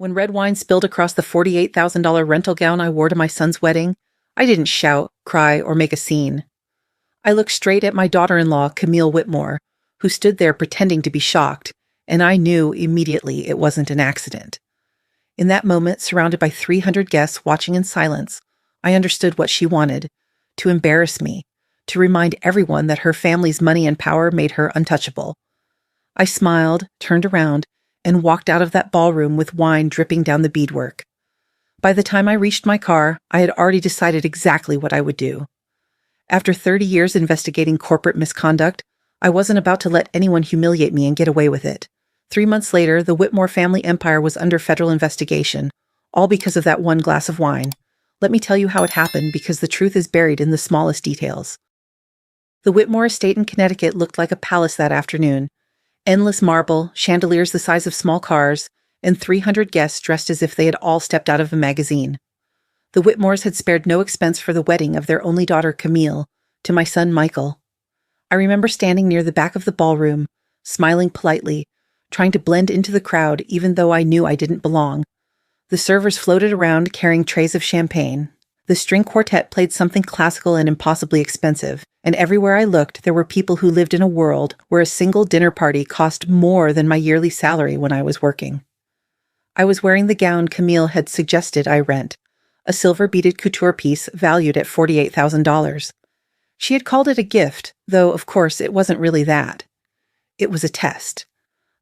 When red wine spilled across the $48,000 rental gown I wore to my son's wedding, I didn't shout, cry, or make a scene. I looked straight at my daughter-in-law, Camille Whitmore, who stood there pretending to be shocked, and I knew immediately it wasn't an accident. In that moment, surrounded by 300 guests watching in silence, I understood what she wanted: to embarrass me, to remind everyone that her family's money and power made her untouchable. I smiled, turned around, and walked out of that ballroom with wine dripping down the beadwork. By the time I reached my car, I had already decided exactly what I would do. After 30 years investigating corporate misconduct, I wasn't about to let anyone humiliate me and get away with it. 3 months later, the Whitmore family empire was under federal investigation, all because of that one glass of wine. Let me tell you how it happened, because the truth is buried in the smallest details. The Whitmore estate in Connecticut looked like a palace that afternoon. Endless marble, chandeliers the size of small cars, and 300 guests dressed as if they had all stepped out of a magazine. The Whitmores had spared no expense for the wedding of their only daughter, Camille, to my son, Michael. I remember standing near the back of the ballroom, smiling politely, trying to blend into the crowd even though I knew I didn't belong. The servers floated around carrying trays of champagne. The string quartet played something classical and impossibly expensive, and everywhere I looked there were people who lived in a world where a single dinner party cost more than my yearly salary when I was working. I was wearing the gown Camille had suggested I rent, a silver-beaded couture piece valued at $48,000. She had called it a gift, though, of course, it wasn't really that. It was a test,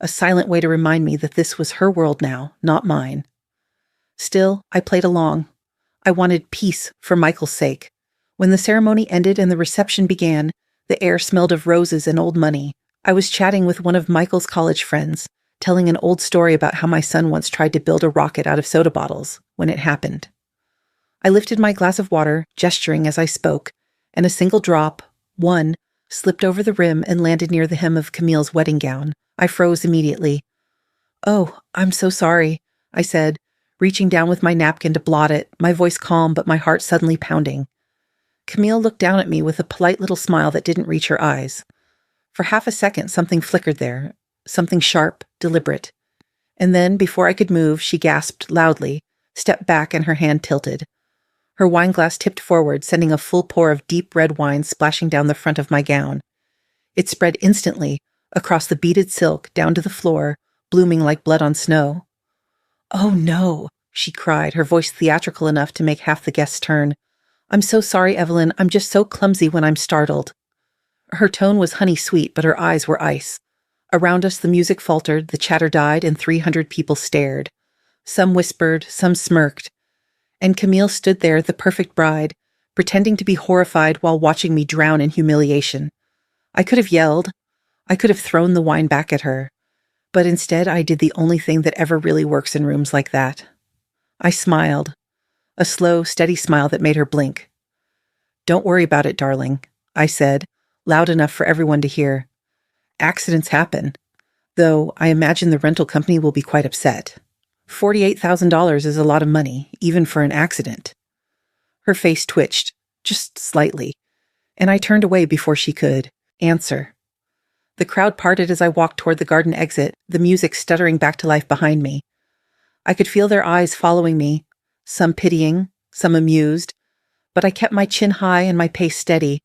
a silent way to remind me that this was her world now, not mine. Still, I played along. I wanted peace for Michael's sake. When the ceremony ended and the reception began, the air smelled of roses and old money. I was chatting with one of Michael's college friends, telling an old story about how my son once tried to build a rocket out of soda bottles when it happened. I lifted my glass of water, gesturing as I spoke, and a single drop, one, slipped over the rim and landed near the hem of Camille's wedding gown. I froze immediately. "Oh, I'm so sorry," I said, reaching down with my napkin to blot it, my voice calm but my heart suddenly pounding. Camille looked down at me with a polite little smile that didn't reach her eyes. For half a second, something flickered there, something sharp, deliberate. And then, before I could move, she gasped loudly, stepped back, and her hand tilted. Her wineglass tipped forward, sending a full pour of deep red wine splashing down the front of my gown. It spread instantly, across the beaded silk, down to the floor, blooming like blood on snow. "Oh no," she cried, her voice theatrical enough to make half the guests turn. "I'm so sorry, Evelyn. I'm just so clumsy when I'm startled." Her tone was honey-sweet, but her eyes were ice. Around us the music faltered, the chatter died, and 300 people stared. Some whispered, some smirked. And Camille stood there, the perfect bride, pretending to be horrified while watching me drown in humiliation. I could have yelled. I could have thrown the wine back at her. But instead I did the only thing that ever really works in rooms like that. I smiled. A slow, steady smile that made her blink. "Don't worry about it, darling," I said, loud enough for everyone to hear. "Accidents happen, though I imagine the rental company will be quite upset. $48,000 is a lot of money, even for an accident." Her face twitched, just slightly, and I turned away before she could answer. The crowd parted as I walked toward the garden exit, the music stuttering back to life behind me. I could feel their eyes following me, some pitying, some amused, but I kept my chin high and my pace steady.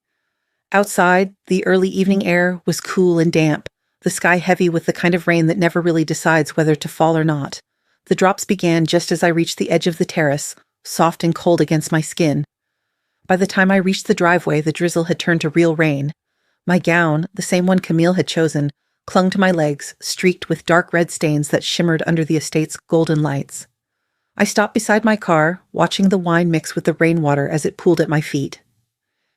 Outside, the early evening air was cool and damp, the sky heavy with the kind of rain that never really decides whether to fall or not. The drops began just as I reached the edge of the terrace, soft and cold against my skin. By the time I reached the driveway, the drizzle had turned to real rain. My gown, the same one Camille had chosen, clung to my legs, streaked with dark red stains that shimmered under the estate's golden lights. I stopped beside my car, watching the wine mix with the rainwater as it pooled at my feet.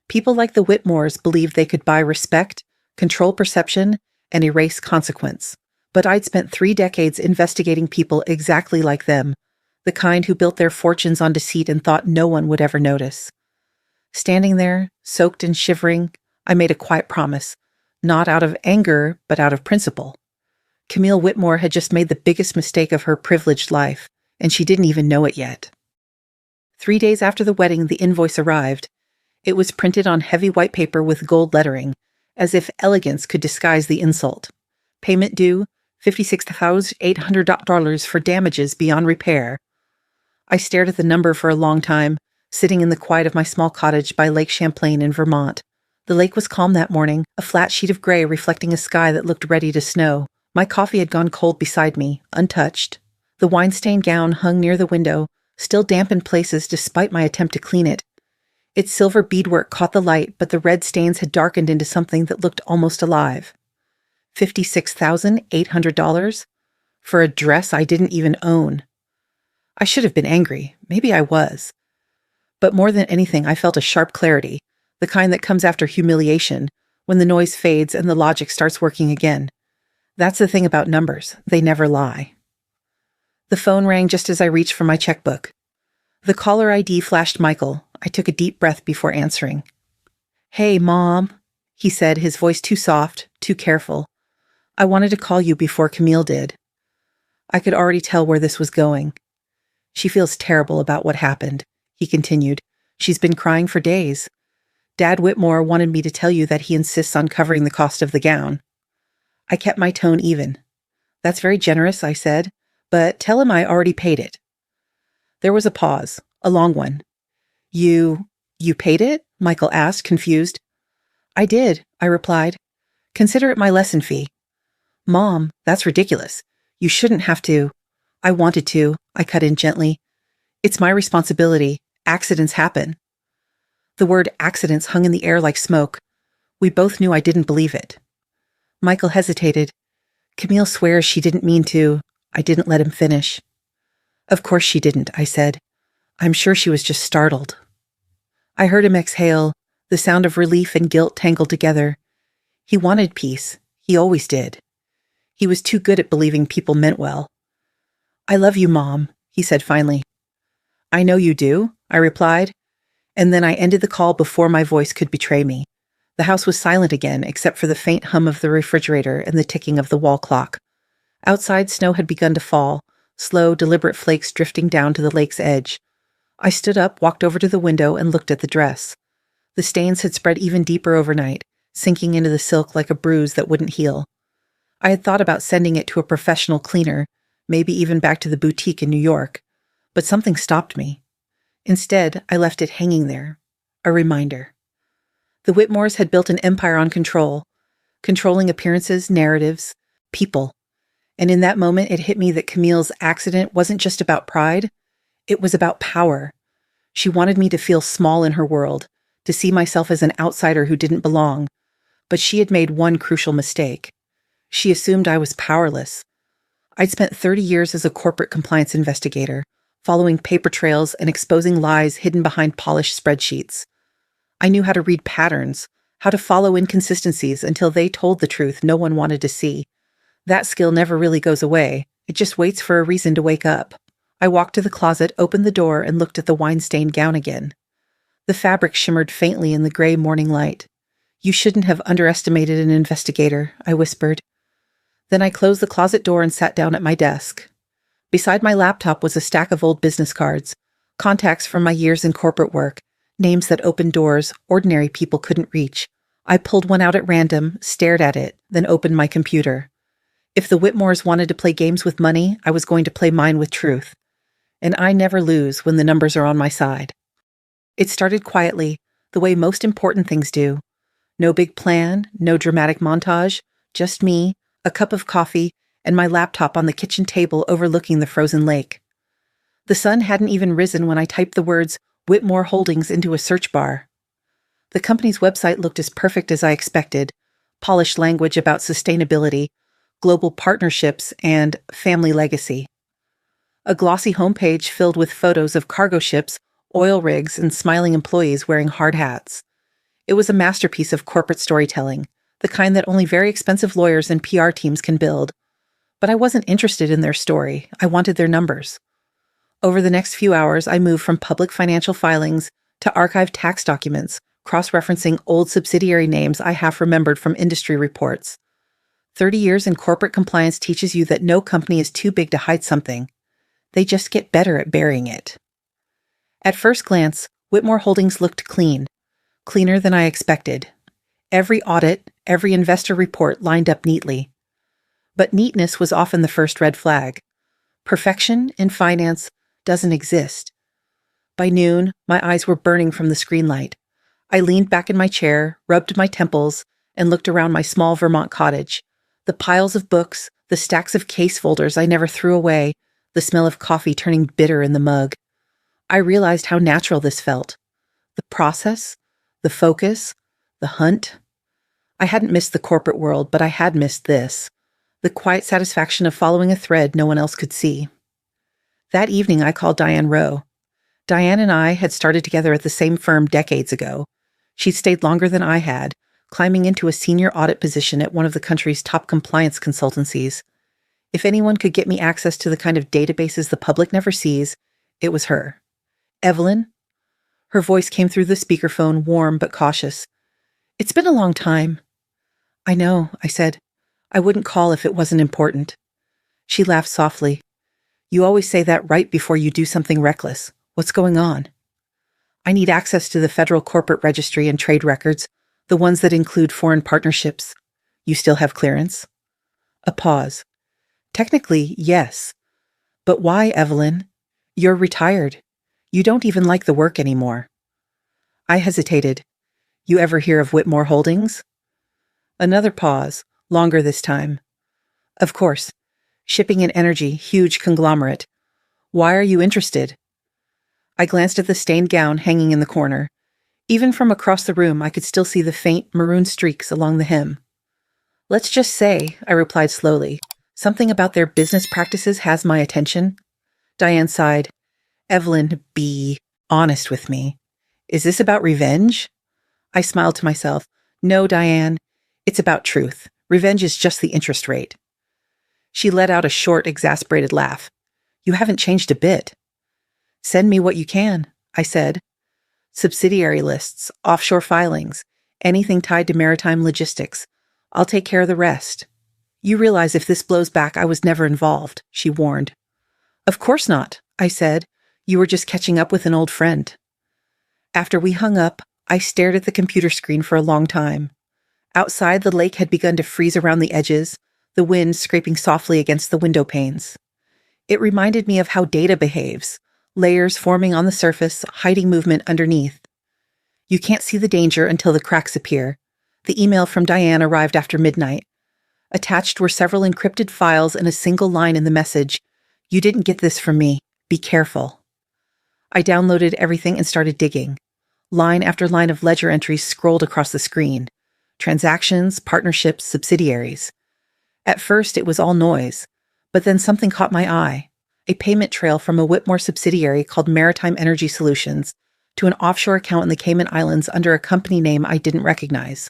People like the Whitmores believed they could buy respect, control perception, and erase consequence. But I'd spent 3 decades investigating people exactly like them, the kind who built their fortunes on deceit and thought no one would ever notice. Standing there, soaked and shivering, I made a quiet promise, not out of anger, but out of principle. Camille Whitmore had just made the biggest mistake of her privileged life, and she didn't even know it yet. 3 days after the wedding, the invoice arrived. It was printed on heavy white paper with gold lettering, as if elegance could disguise the insult. Payment due, $56,800 for damages beyond repair. I stared at the number for a long time, sitting in the quiet of my small cottage by Lake Champlain in Vermont. The lake was calm that morning, a flat sheet of gray reflecting a sky that looked ready to snow. My coffee had gone cold beside me, untouched. The wine-stained gown hung near the window, still damp in places despite my attempt to clean it. Its silver beadwork caught the light, but the red stains had darkened into something that looked almost alive. $56,800? For a dress I didn't even own. I should have been angry. Maybe I was. But more than anything, I felt a sharp clarity, the kind that comes after humiliation, when the noise fades and the logic starts working again. That's the thing about numbers. They never lie. The phone rang just as I reached for my checkbook. The caller ID flashed Michael. I took a deep breath before answering. "Hey, Mom," he said, his voice too soft, too careful. "I wanted to call you before Camille did." I could already tell where this was going. "She feels terrible about what happened," he continued. "She's been crying for days. Dad Whitmore wanted me to tell you that he insists on covering the cost of the gown." I kept my tone even. "That's very generous," I said, "but tell him I already paid it." There was a pause, a long one. You paid it?" Michael asked, confused. "I did," I replied. "Consider it my lesson fee." "Mom, that's ridiculous. You shouldn't have to." "I wanted to," I cut in gently. "It's my responsibility. Accidents happen." The word accidents hung in the air like smoke. We both knew I didn't believe it. Michael hesitated. "Camille swears she didn't mean to." I didn't let him finish. "Of course she didn't," I said. "I'm sure she was just startled." I heard him exhale, the sound of relief and guilt tangled together. He wanted peace. He always did. He was too good at believing people meant well. "I love you, Mom," he said finally. "I know you do," I replied, and then I ended the call before my voice could betray me. The house was silent again, except for the faint hum of the refrigerator and the ticking of the wall clock. Outside, snow had begun to fall, slow, deliberate flakes drifting down to the lake's edge. I stood up, walked over to the window, and looked at the dress. The stains had spread even deeper overnight, sinking into the silk like a bruise that wouldn't heal. I had thought about sending it to a professional cleaner, maybe even back to the boutique in New York, but something stopped me. Instead, I left it hanging there, a reminder. The Whitmores had built an empire on control, controlling appearances, narratives, people. And in that moment, it hit me that Camille's accident wasn't just about pride. It was about power. She wanted me to feel small in her world, to see myself as an outsider who didn't belong. But she had made one crucial mistake. She assumed I was powerless. I'd spent 30 years as a corporate compliance investigator, following paper trails and exposing lies hidden behind polished spreadsheets. I knew how to read patterns, how to follow inconsistencies until they told the truth no one wanted to see. That skill never really goes away. It just waits for a reason to wake up. I walked to the closet, opened the door, and looked at the wine-stained gown again. The fabric shimmered faintly in the gray morning light. "You shouldn't have underestimated an investigator," I whispered. Then I closed the closet door and sat down at my desk. Beside my laptop was a stack of old business cards, contacts from my years in corporate work, names that opened doors ordinary people couldn't reach. I pulled one out at random, stared at it, then opened my computer. If the Whitmores wanted to play games with money, I was going to play mine with truth. And I never lose when the numbers are on my side. It started quietly, the way most important things do. No big plan, no dramatic montage, just me, a cup of coffee, and my laptop on the kitchen table overlooking the frozen lake. The sun hadn't even risen when I typed the words Whitmore Holdings into a search bar. The company's website looked as perfect as I expected, polished language about sustainability, global partnerships, and family legacy. A glossy homepage filled with photos of cargo ships, oil rigs, and smiling employees wearing hard hats. It was a masterpiece of corporate storytelling, the kind that only very expensive lawyers and PR teams can build. But I wasn't interested in their story. I wanted their numbers. Over the next few hours, I moved from public financial filings to archived tax documents, cross-referencing old subsidiary names I half remembered from industry reports. 30 years in corporate compliance teaches you that no company is too big to hide something. They just get better at burying it. At first glance, Whitmore Holdings looked clean, cleaner than I expected. Every audit, every investor report lined up neatly. But neatness was often the first red flag. Perfection in finance doesn't exist. By noon, my eyes were burning from the screen light. I leaned back in my chair, rubbed my temples, and looked around my small Vermont cottage. The piles of books, the stacks of case folders I never threw away, the smell of coffee turning bitter in the mug. I realized how natural this felt. The process, the focus, the hunt. I hadn't missed the corporate world, but I had missed this. The quiet satisfaction of following a thread no one else could see. That evening, I called Diane Rowe. Diane and I had started together at the same firm decades ago. She'd stayed longer than I had, climbing into a senior audit position at one of the country's top compliance consultancies. If anyone could get me access to the kind of databases the public never sees, it was her. Evelyn? Her voice came through the speakerphone, warm but cautious. It's been a long time. I know, I said. I wouldn't call if it wasn't important. She laughed softly. You always say that right before you do something reckless. What's going on? I need access to the federal corporate registry and trade records, the ones that include foreign partnerships. You still have clearance? A pause. Technically, yes. But why, Evelyn? You're retired. You don't even like the work anymore. I hesitated. You ever hear of Whitmore Holdings? Another pause, longer this time. Of course. Shipping and energy, huge conglomerate. Why are you interested? I glanced at the stained gown hanging in the corner. Even from across the room, I could still see the faint maroon streaks along the hem. Let's just say, I replied slowly, something about their business practices has my attention. Diane sighed. Evelyn, be honest with me. Is this about revenge? I smiled to myself. No, Diane. It's about truth. Revenge is just the interest rate. She let out a short, exasperated laugh. You haven't changed a bit. Send me what you can, I said. Subsidiary lists, offshore filings, anything tied to maritime logistics. I'll take care of the rest. You realize if this blows back, I was never involved, she warned. Of course not, I said. You were just catching up with an old friend. After we hung up, I stared at the computer screen for a long time. Outside, the lake had begun to freeze around the edges, the wind scraping softly against the window panes. It reminded me of how data behaves, layers forming on the surface, hiding movement underneath. You can't see the danger until the cracks appear. The email from Diane arrived after midnight. Attached were several encrypted files and a single line in the message. You didn't get this from me. Be careful. I downloaded everything and started digging. Line after line of ledger entries scrolled across the screen. Transactions, partnerships, subsidiaries. At first, it was all noise, but then something caught my eye. A payment trail from a Whitmore subsidiary called Maritime Energy Solutions to an offshore account in the Cayman Islands under a company name I didn't recognize.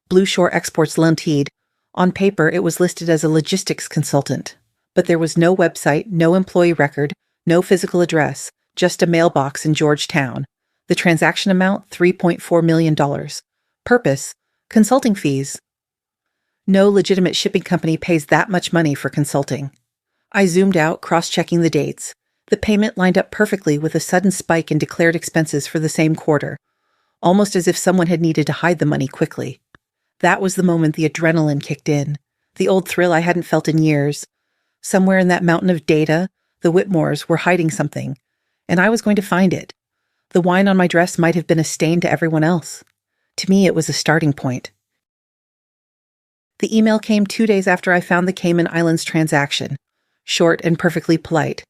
Blue Shore Exports Limited. On paper, it was listed as a logistics consultant, but there was no website, no employee record, no physical address, just a mailbox in Georgetown. The transaction amount, $3.4 million. Purpose, consulting fees. No legitimate shipping company pays that much money for consulting. I zoomed out, cross-checking the dates. The payment lined up perfectly with a sudden spike in declared expenses for the same quarter, almost as if someone had needed to hide the money quickly. That was the moment the adrenaline kicked in, the old thrill I hadn't felt in years. Somewhere in that mountain of data, the Whitmores were hiding something, and I was going to find it. The wine on my dress might have been a stain to everyone else. To me, it was a starting point. The email came 2 days after I found the Cayman Islands transaction. Short and perfectly polite.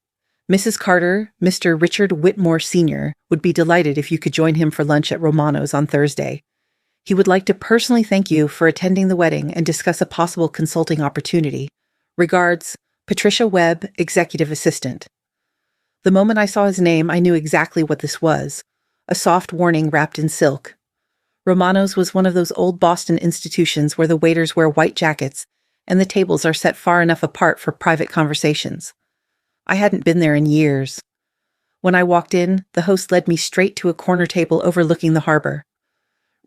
Mrs. Carter, Mr. Richard Whitmore Sr., would be delighted if you could join him for lunch at Romano's on Thursday. He would like to personally thank you for attending the wedding and discuss a possible consulting opportunity. Regards, Patricia Webb, Executive Assistant. The moment I saw his name, I knew exactly what this was. A soft warning wrapped in silk. Romano's was one of those old Boston institutions where the waiters wear white jackets and the tables are set far enough apart for private conversations. I hadn't been there in years. When I walked in, the host led me straight to a corner table overlooking the harbor.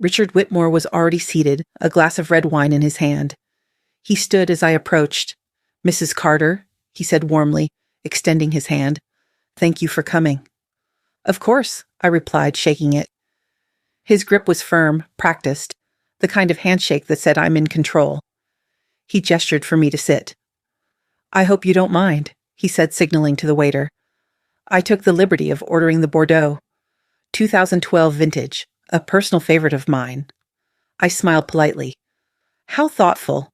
Richard Whitmore was already seated, a glass of red wine in his hand. He stood as I approached. Mrs. Carter, he said warmly, extending his hand. Thank you for coming. Of course, I replied, shaking it. His grip was firm, practiced, the kind of handshake that said I'm in control. He gestured for me to sit. I hope you don't mind, he said, signaling to the waiter. I took the liberty of ordering the Bordeaux. 2012 vintage, a personal favorite of mine. I smiled politely. How thoughtful.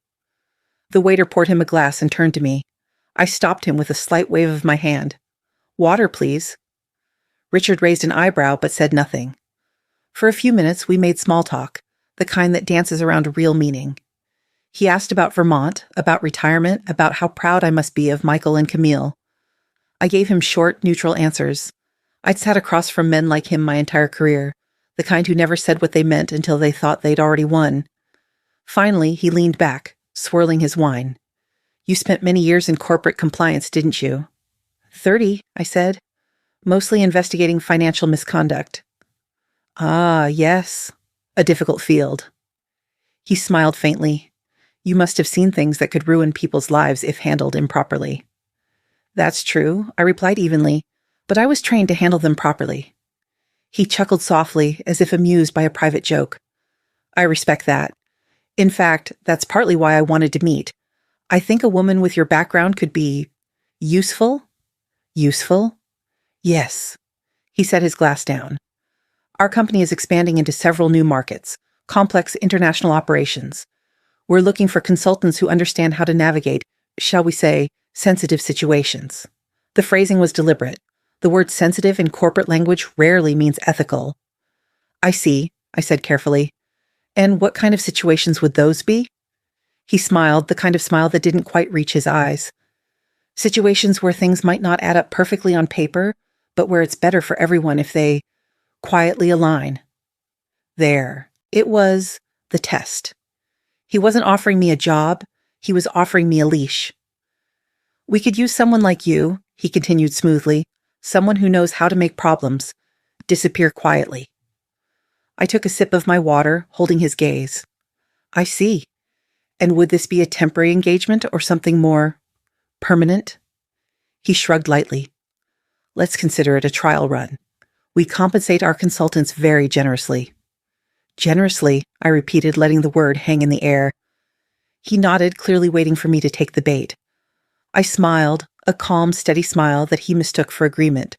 The waiter poured him a glass and turned to me. I stopped him with a slight wave of my hand. Water, please. Richard raised an eyebrow but said nothing. For a few minutes we made small talk, the kind that dances around real meaning. He asked about Vermont, about retirement, about how proud I must be of Michael and Camille. I gave him short, neutral answers. I'd sat across from men like him my entire career, the kind who never said what they meant until they thought they'd already won. Finally, he leaned back, swirling his wine. You spent many years in corporate compliance, didn't you? 30, I said, mostly investigating financial misconduct. Ah, yes, a difficult field. He smiled faintly. You must have seen things that could ruin people's lives if handled improperly. That's true, I replied evenly, but I was trained to handle them properly. He chuckled softly, as if amused by a private joke. I respect that. In fact, that's partly why I wanted to meet. I think a woman with your background could be useful. Useful? Yes. He set his glass down. Our company is expanding into several new markets, complex international operations. We're looking for consultants who understand how to navigate, shall we say, sensitive situations. The phrasing was deliberate. The word sensitive in corporate language rarely means ethical. I see, I said carefully. And what kind of situations would those be? He smiled, the kind of smile that didn't quite reach his eyes. Situations where things might not add up perfectly on paper, but where it's better for everyone if they quietly align. There. It was the test. He wasn't offering me a job. He was offering me a leash. We could use someone like you, he continued smoothly, someone who knows how to make problems disappear quietly. I took a sip of my water, holding his gaze. I see. And would this be a temporary engagement or something more permanent? He shrugged lightly. Let's consider it a trial run. We compensate our consultants very generously. Generously, I repeated, letting the word hang in the air. He nodded, clearly waiting for me to take the bait. I smiled, a calm, steady smile that he mistook for agreement.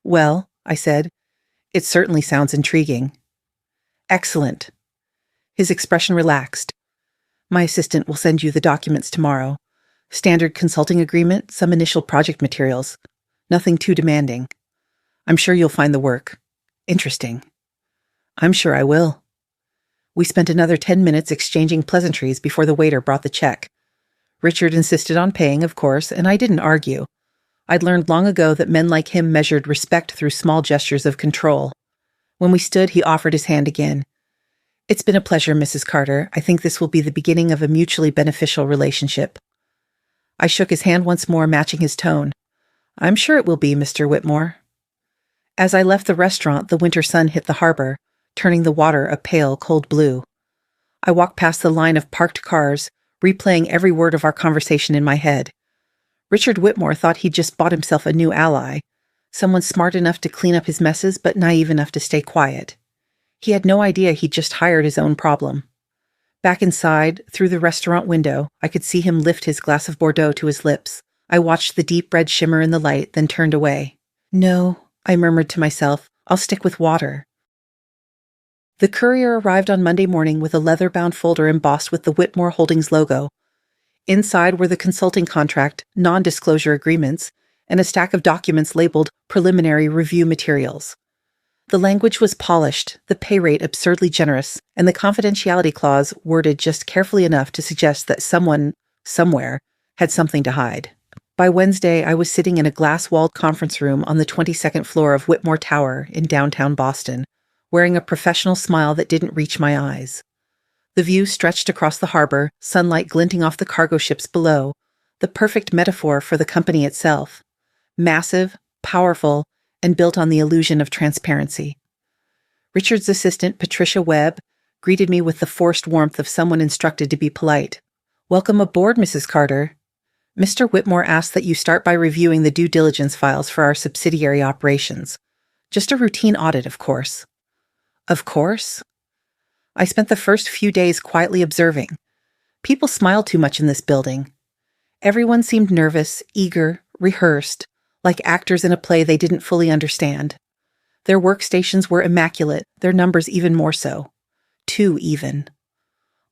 Well, I said, it certainly sounds intriguing. Excellent. His expression relaxed. My assistant will send you the documents tomorrow. Standard consulting agreement, some initial project materials. Nothing too demanding. I'm sure you'll find the work interesting. I'm sure I will. We spent another 10 minutes exchanging pleasantries before the waiter brought the check. Richard insisted on paying, of course, and I didn't argue. I'd learned long ago that men like him measured respect through small gestures of control. When we stood, he offered his hand again. It's been a pleasure, Mrs. Carter. I think this will be the beginning of a mutually beneficial relationship. I shook his hand once more, matching his tone. I'm sure it will be, Mr. Whitmore. As I left the restaurant, the winter sun hit the harbor, turning the water a pale, cold blue. I walked past the line of parked cars, replaying every word of our conversation in my head. Richard Whitmore thought he'd just bought himself a new ally, someone smart enough to clean up his messes but naive enough to stay quiet. He had no idea he'd just hired his own problem. Back inside, through the restaurant window, I could see him lift his glass of Bordeaux to his lips. I watched the deep red shimmer in the light, then turned away. No, I murmured to myself, I'll stick with water. The courier arrived on Monday morning with a leather-bound folder embossed with the Whitmore Holdings logo. Inside were the consulting contract, non-disclosure agreements, and a stack of documents labeled preliminary review materials. The language was polished, the pay rate absurdly generous, and the confidentiality clause worded just carefully enough to suggest that someone, somewhere, had something to hide. By Wednesday, I was sitting in a glass-walled conference room on the 22nd floor of Whitmore Tower in downtown Boston, wearing a professional smile that didn't reach my eyes. The view stretched across the harbor, sunlight glinting off the cargo ships below, the perfect metaphor for the company itself. Massive, powerful, and built on the illusion of transparency. Richard's assistant, Patricia Webb, greeted me with the forced warmth of someone instructed to be polite. Welcome aboard, Mrs. Carter. Mr. Whitmore asked that you start by reviewing the due diligence files for our subsidiary operations. Just a routine audit, of course. Of course? I spent the first few days quietly observing. People smile too much in this building. Everyone seemed nervous, eager, rehearsed, like actors in a play they didn't fully understand. Their workstations were immaculate, their numbers even more so. Too even.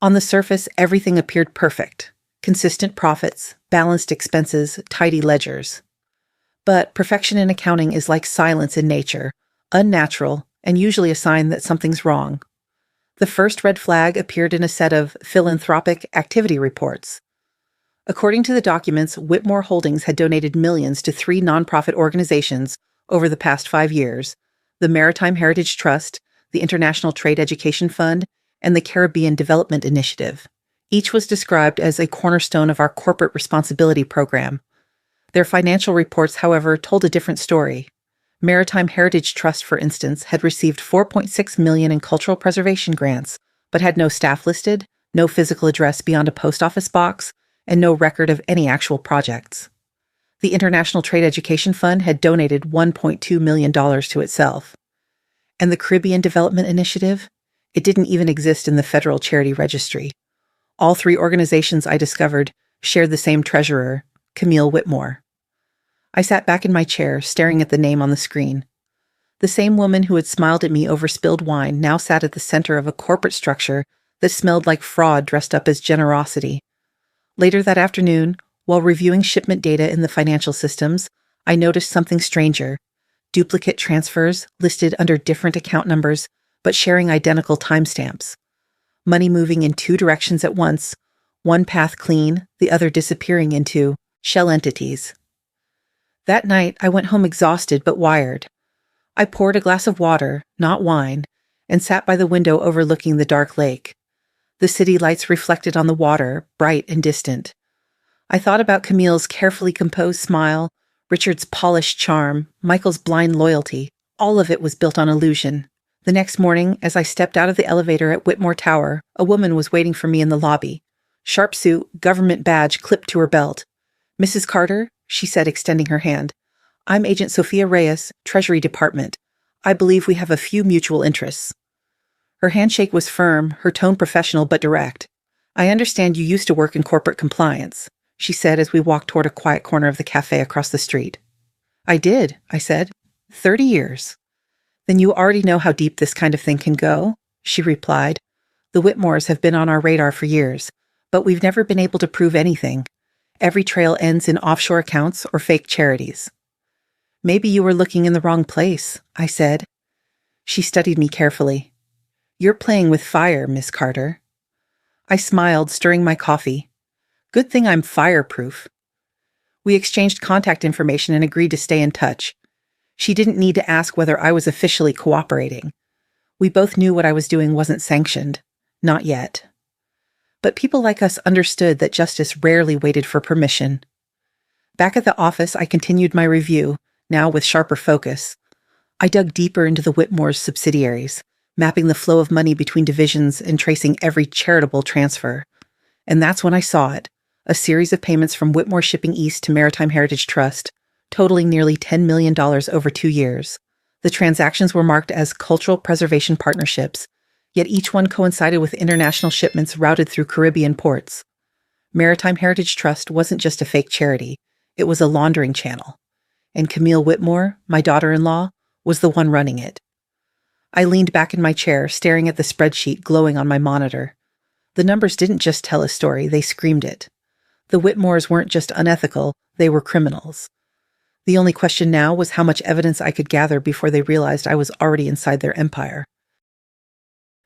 On the surface, everything appeared perfect. Consistent profits, balanced expenses, tidy ledgers. But perfection in accounting is like silence in nature, unnatural, and usually a sign that something's wrong. The first red flag appeared in a set of philanthropic activity reports. According to the documents, Whitmore Holdings had donated millions to 3 nonprofit organizations over the past 5 years: the Maritime Heritage Trust, the International Trade Education Fund, and the Caribbean Development Initiative. Each was described as a cornerstone of our corporate responsibility program. Their financial reports, however, told a different story. Maritime Heritage Trust, for instance, had received $4.6 million in cultural preservation grants, but had no staff listed, no physical address beyond a post office box, and no record of any actual projects. The International Trade Education Fund had donated $1.2 million to itself. And the Caribbean Development Initiative? It didn't even exist in the Federal Charity Registry. All 3 organizations I discovered shared the same treasurer, Camille Whitmore. I sat back in my chair, staring at the name on the screen. The same woman who had smiled at me over spilled wine now sat at the center of a corporate structure that smelled like fraud dressed up as generosity. Later that afternoon, while reviewing shipment data in the financial systems, I noticed something stranger: duplicate transfers listed under different account numbers, but sharing identical timestamps. Money moving in 2 directions at once, one path clean, the other disappearing into shell entities. That night, I went home exhausted but wired. I poured a glass of water, not wine, and sat by the window overlooking the dark lake. The city lights reflected on the water, bright and distant. I thought about Camille's carefully composed smile, Richard's polished charm, Michael's blind loyalty. All of it was built on illusion. The next morning, as I stepped out of the elevator at Whitmore Tower, a woman was waiting for me in the lobby. Sharp suit, government badge clipped to her belt. "Mrs. Carter," she said, extending her hand. "I'm Agent Sophia Reyes, Treasury Department. I believe we have a few mutual interests." Her handshake was firm, her tone professional but direct. "I understand you used to work in corporate compliance," she said as we walked toward a quiet corner of the cafe across the street. "I did," I said. 30 years. "Then you already know how deep this kind of thing can go," she replied. "The Whitmores have been on our radar for years, but we've never been able to prove anything. Every trail ends in offshore accounts or fake charities." "Maybe you were looking in the wrong place," I said. She studied me carefully. "You're playing with fire, Miss Carter." I smiled, stirring my coffee. "Good thing I'm fireproof." We exchanged contact information and agreed to stay in touch. She didn't need to ask whether I was officially cooperating. We both knew what I was doing wasn't sanctioned. Not yet. But people like us understood that justice rarely waited for permission. Back at the office, I continued my review, now with sharper focus. I dug deeper into the Whitmore's subsidiaries, mapping the flow of money between divisions and tracing every charitable transfer. And that's when I saw it, a series of payments from Whitmore Shipping East to Maritime Heritage Trust, totaling nearly $10 million over 2 years. The transactions were marked as cultural preservation partnerships, yet each one coincided with international shipments routed through Caribbean ports. Maritime Heritage Trust wasn't just a fake charity, it was a laundering channel. And Camille Whitmore, my daughter-in-law, was the one running it. I leaned back in my chair, staring at the spreadsheet glowing on my monitor. The numbers didn't just tell a story, they screamed it. The Whitmores weren't just unethical, they were criminals. The only question now was how much evidence I could gather before they realized I was already inside their empire.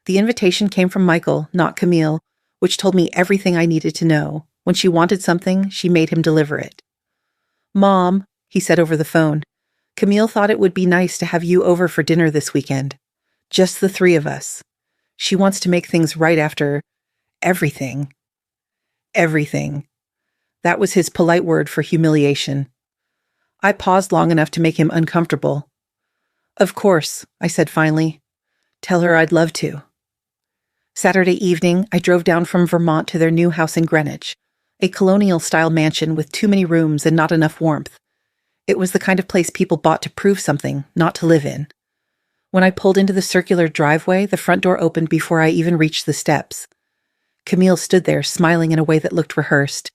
The invitation came from Michael, not Camille, which told me everything I needed to know. When she wanted something, she made him deliver it. "Mom," he said over the phone, "Camille thought it would be nice to have you over for dinner this weekend. Just the 3 of us. She wants to make things right after everything." Everything. That was his polite word for humiliation. I paused long enough to make him uncomfortable. "Of course," I said finally. "Tell her I'd love to." Saturday evening, I drove down from Vermont to their new house in Greenwich, a colonial-style mansion with too many rooms and not enough warmth. It was the kind of place people bought to prove something, not to live in. When I pulled into the circular driveway, the front door opened before I even reached the steps. Camille stood there, smiling in a way that looked rehearsed.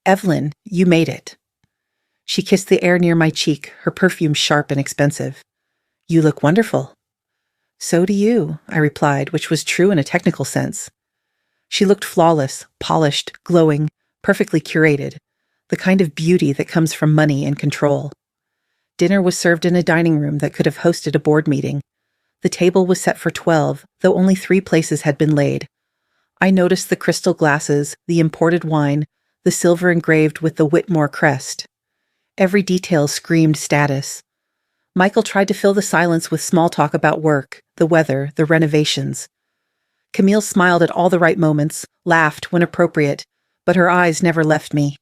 Evelyn, you made it. She kissed the air near my cheek, her perfume sharp and expensive. You look wonderful. So do you, I replied, which was true in a technical sense. She looked flawless, polished, glowing, perfectly curated, the kind of beauty that comes from money and control. Dinner was served in a dining room that could have hosted a board meeting. The table was set for 12, though only 3 places had been laid. I noticed the crystal glasses, the imported wine, the silver engraved with the Whitmore crest. Every detail screamed status. Michael tried to fill the silence with small talk about work, the weather, the renovations. Camille smiled at all the right moments, laughed when appropriate, but her eyes never left me.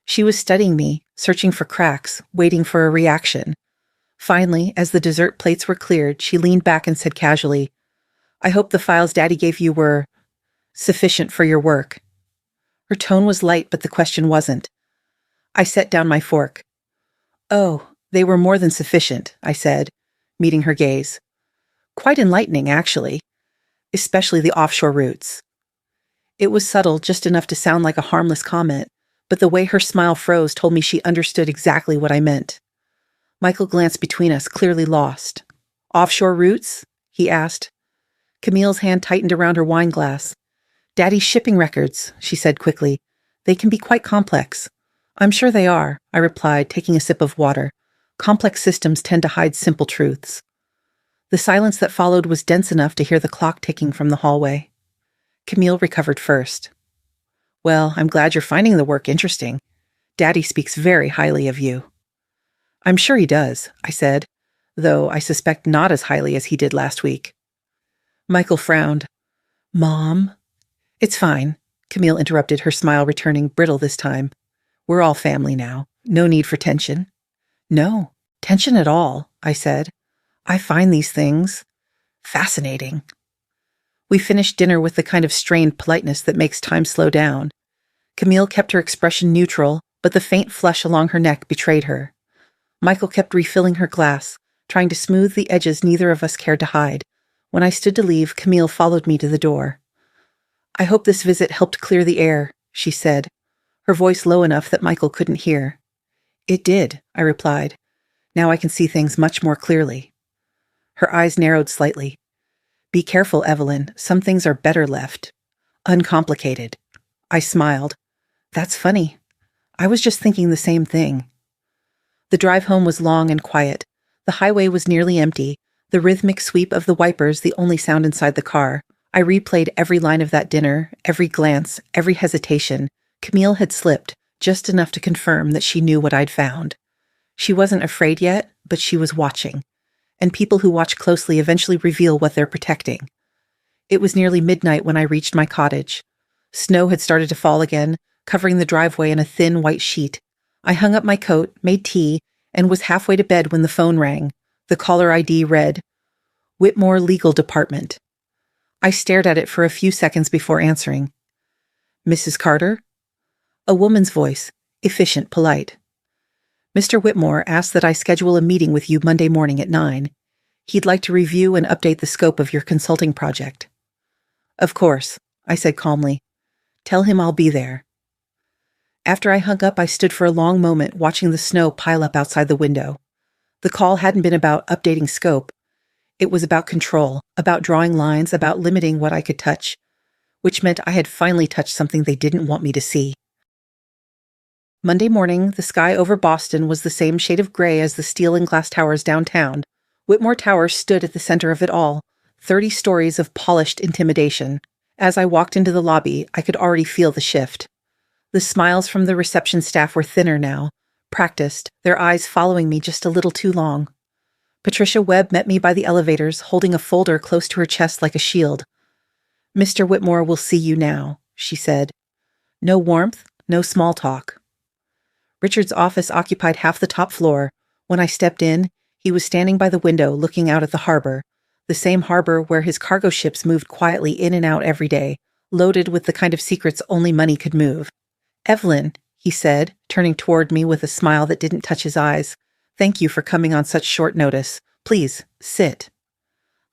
She was studying me, searching for cracks, waiting for a reaction. Finally, as the dessert plates were cleared, she leaned back and said casually, I hope the files Daddy gave you were sufficient for your work. Her tone was light, but the question wasn't. I set down my fork. Oh, they were more than sufficient, I said, meeting her gaze. Quite enlightening, actually, especially the offshore routes. It was subtle, just enough to sound like a harmless comment, but the way her smile froze told me she understood exactly what I meant. Michael glanced between us, clearly lost. Offshore routes? He asked. Camille's hand tightened around her wine glass. Daddy's shipping records, she said quickly. They can be quite complex. I'm sure they are, I replied, taking a sip of water. Complex systems tend to hide simple truths. The silence that followed was dense enough to hear the clock ticking from the hallway. Camille recovered first. Well, I'm glad you're finding the work interesting. Daddy speaks very highly of you. I'm sure he does, I said, though I suspect not as highly as he did last week. Michael frowned. Mom? It's fine, Camille interrupted, her smile returning, brittle this time. We're all family now. No need for tension. No, tension at all, I said. I find these things fascinating. We finished dinner with the kind of strained politeness that makes time slow down. Camille kept her expression neutral, but the faint flush along her neck betrayed her. Michael kept refilling her glass, trying to smooth the edges neither of us cared to hide. When I stood to leave, Camille followed me to the door. I hope this visit helped clear the air, she said, her voice low enough that Michael couldn't hear. It did, I replied. Now I can see things much more clearly. Her eyes narrowed slightly. Be careful, Evelyn. Some things are better left uncomplicated. I smiled. That's funny. I was just thinking the same thing. The drive home was long and quiet. The highway was nearly empty, the rhythmic sweep of the wipers the only sound inside the car. I replayed every line of that dinner, every glance, every hesitation. Camille had slipped, just enough to confirm that she knew what I'd found. She wasn't afraid yet, but she was watching. And people who watch closely eventually reveal what they're protecting. It was nearly midnight when I reached my cottage. Snow had started to fall again, covering the driveway in a thin white sheet. I hung up my coat, made tea, and was halfway to bed when the phone rang. The caller ID read, Whitmore Legal Department. I stared at it for a few seconds before answering. Mrs. Carter? A woman's voice, efficient, polite. Mr. Whitmore asked that I schedule a meeting with you Monday morning at 9. He'd like to review and update the scope of your consulting project. Of course, I said calmly. Tell him I'll be there. After I hung up, I stood for a long moment watching the snow pile up outside the window. The call hadn't been about updating scope. It was about control, about drawing lines, about limiting what I could touch, which meant I had finally touched something they didn't want me to see. Monday morning, the sky over Boston was the same shade of gray as the steel and glass towers downtown. Whitmore Tower stood at the center of it all, 30 stories of polished intimidation. As I walked into the lobby, I could already feel the shift. The smiles from the reception staff were thinner now, practiced, their eyes following me just a little too long. Patricia Webb met me by the elevators, holding a folder close to her chest like a shield. Mr. Whitmore will see you now, she said. No warmth, no small talk. Richard's office occupied half the top floor. When I stepped in, he was standing by the window looking out at the harbor, the same harbor where his cargo ships moved quietly in and out every day, loaded with the kind of secrets only money could move. Evelyn, he said, turning toward me with a smile that didn't touch his eyes, thank you for coming on such short notice. Please, sit.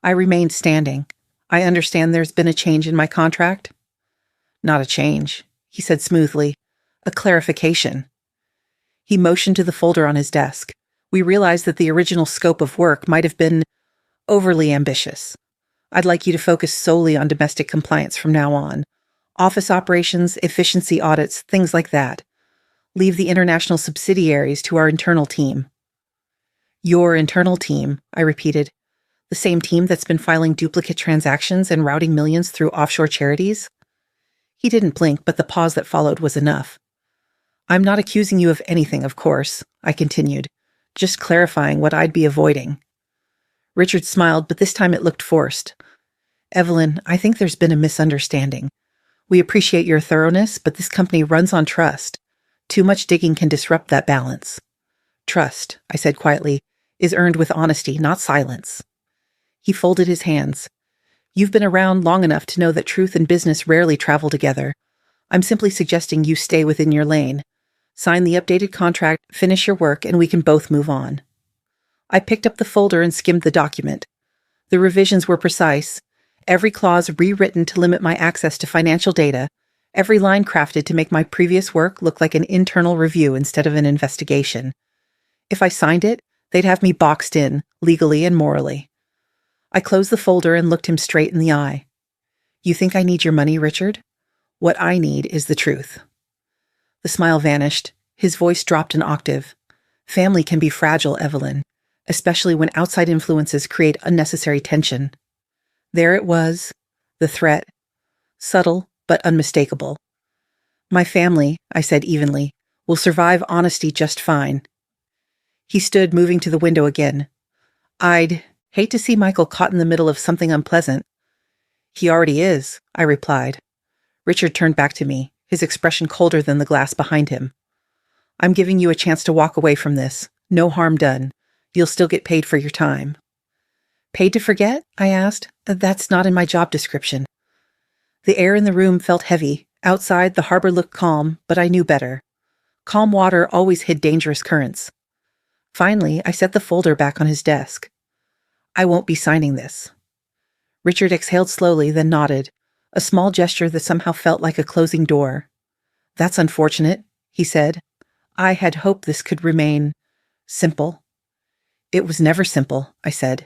I remained standing. I understand there's been a change in my contract? Not a change, he said smoothly. A clarification. He motioned to the folder on his desk. We realized that the original scope of work might have been overly ambitious. I'd like you to focus solely on domestic compliance from now on. Office operations, efficiency audits, things like that. Leave the international subsidiaries to our internal team. Your internal team, I repeated. The same team that's been filing duplicate transactions and routing millions through offshore charities? He didn't blink, but the pause that followed was enough. I'm not accusing you of anything, of course, I continued, just clarifying what I'd be avoiding. Richard smiled, but this time it looked forced. Evelyn, I think there's been a misunderstanding. We appreciate your thoroughness, but this company runs on trust. Too much digging can disrupt that balance. Trust, I said quietly, is earned with honesty, not silence. He folded his hands. You've been around long enough to know that truth and business rarely travel together. I'm simply suggesting you stay within your lane. Sign the updated contract, finish your work, and we can both move on. I picked up the folder and skimmed the document. The revisions were precise, every clause rewritten to limit my access to financial data, every line crafted to make my previous work look like an internal review instead of an investigation. If I signed it, they'd have me boxed in, legally and morally. I closed the folder and looked him straight in the eye. You think I need your money, Richard? What I need is the truth. The smile vanished. His voice dropped an octave. Family can be fragile, Evelyn, especially when outside influences create unnecessary tension. There it was, the threat, subtle but unmistakable. My family, I said evenly, will survive honesty just fine. He stood, moving to the window again. I'd hate to see Michael caught in the middle of something unpleasant. He already is, I replied. Richard turned back to me, his expression colder than the glass behind him. I'm giving you a chance to walk away from this. No harm done. You'll still get paid for your time. Paid to forget? I asked. That's not in my job description. The air in the room felt heavy. Outside, the harbor looked calm, but I knew better. Calm water always hid dangerous currents. Finally, I set the folder back on his desk. I won't be signing this. Richard exhaled slowly, then nodded, a small gesture that somehow felt like a closing door. That's unfortunate, he said. I had hoped this could remain simple. It was never simple, I said.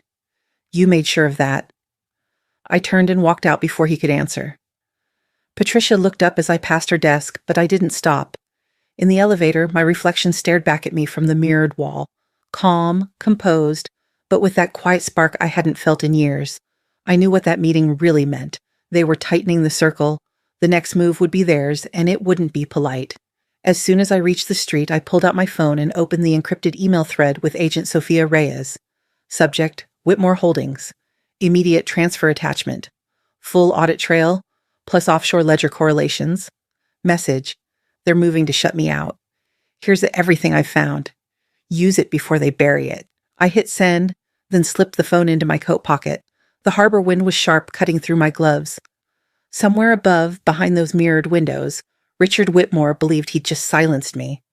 You made sure of that. I turned and walked out before he could answer. Patricia looked up as I passed her desk, but I didn't stop. In the elevator, my reflection stared back at me from the mirrored wall, calm, composed, but with that quiet spark I hadn't felt in years. I knew what that meeting really meant. They were tightening the circle. The next move would be theirs, and it wouldn't be polite. As soon as I reached the street, I pulled out my phone and opened the encrypted email thread with Agent Sophia Reyes. Subject, Whitmore Holdings. Immediate transfer attachment. Full audit trail, plus offshore ledger correlations. Message, they're moving to shut me out. Here's everything I've found. Use it before they bury it. I hit send, then slipped the phone into my coat pocket. The harbor wind was sharp, cutting through my gloves. Somewhere above, behind those mirrored windows, Richard Whitmore believed he'd just silenced me.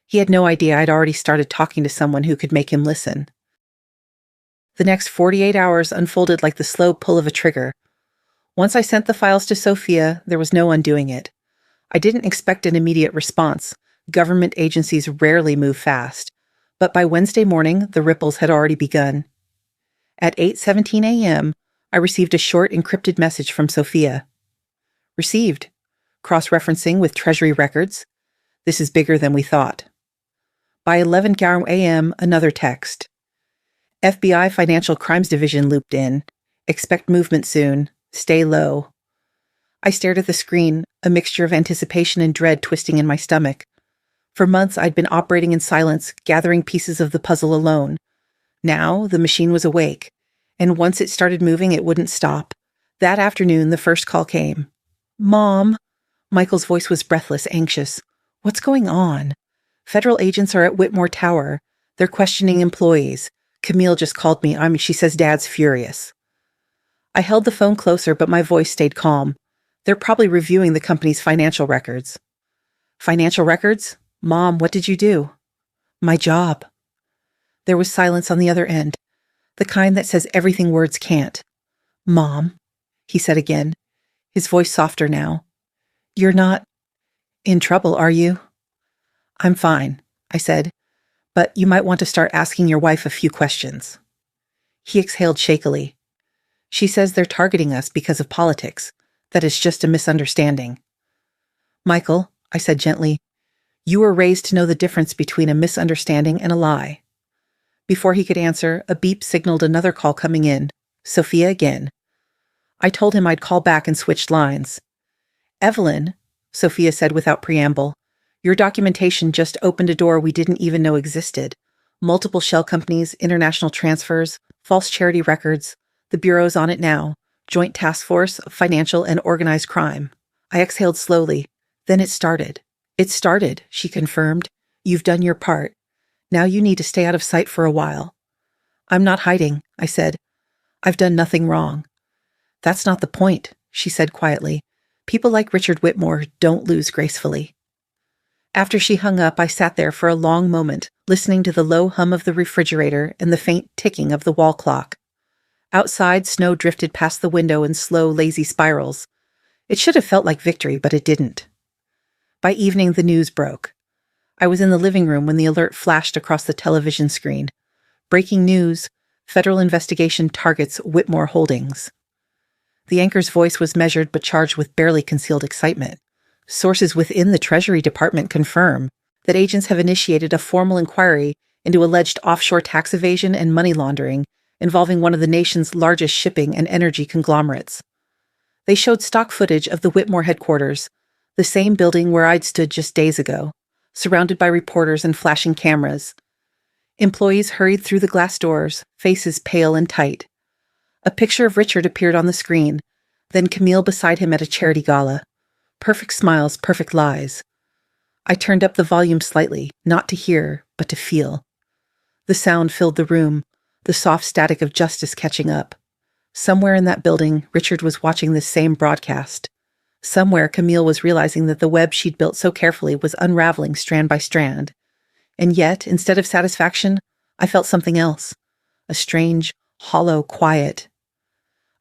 He had no idea I'd already started talking to someone who could make him listen. The next 48 hours unfolded like the slow pull of a trigger. Once I sent the files to Sophia, there was no undoing it. I didn't expect an immediate response. Government agencies rarely move fast. But by Wednesday morning, the ripples had already begun. At 8:17 a.m., I received a short encrypted message from Sophia. Received. Cross-referencing with Treasury records. This is bigger than we thought. By 11 a.m., another text. FBI Financial Crimes Division looped in. Expect movement soon. Stay low. I stared at the screen, a mixture of anticipation and dread twisting in my stomach. For months, I'd been operating in silence, gathering pieces of the puzzle alone. Now, the machine was awake, and once it started moving, it wouldn't stop. That afternoon, the first call came. Mom. Michael's voice was breathless, anxious. What's going on? Federal agents are at Whitmore Tower. They're questioning employees. Camille just called me. She says Dad's furious. I held the phone closer, but my voice stayed calm. They're probably reviewing the company's financial records. Financial records? Mom, what did you do? My job. There was silence on the other end, the kind that says everything words can't. Mom, he said again, his voice softer now. You're not in trouble, are you? I'm fine, I said, but you might want to start asking your wife a few questions. He exhaled shakily. She says they're targeting us because of politics. That is just a misunderstanding. Michael, I said gently, you were raised to know the difference between a misunderstanding and a lie. Before he could answer, a beep signaled another call coming in. Sophia again. I told him I'd call back and switched lines. Evelyn, Sophia said without preamble, your documentation just opened a door we didn't even know existed. Multiple shell companies, international transfers, false charity records. The Bureau's on it now. Joint Task Force, Financial and Organized Crime. I exhaled slowly. Then it started. It started, she confirmed. You've done your part. Now you need to stay out of sight for a while. I'm not hiding, I said. I've done nothing wrong. That's not the point, she said quietly. People like Richard Whitmore don't lose gracefully. After she hung up, I sat there for a long moment, listening to the low hum of the refrigerator and the faint ticking of the wall clock. Outside, snow drifted past the window in slow, lazy spirals. It should have felt like victory, but it didn't. By evening, the news broke. I was in the living room when the alert flashed across the television screen. Breaking news: federal investigation targets Whitmore Holdings. The anchor's voice was measured but charged with barely concealed excitement. Sources within the Treasury Department confirm that agents have initiated a formal inquiry into alleged offshore tax evasion and money laundering involving one of the nation's largest shipping and energy conglomerates. They showed stock footage of the Whitmore headquarters, the same building where I'd stood just days ago, surrounded by reporters and flashing cameras. Employees hurried through the glass doors, faces pale and tight. A picture of Richard appeared on the screen, then Camille beside him at a charity gala. Perfect smiles, perfect lies. I turned up the volume slightly, not to hear, but to feel. The sound filled the room, the soft static of justice catching up. Somewhere in that building, Richard was watching this same broadcast. Somewhere, Camille was realizing that the web she'd built so carefully was unraveling strand by strand. And yet, instead of satisfaction, I felt something else. A strange, hollow quiet.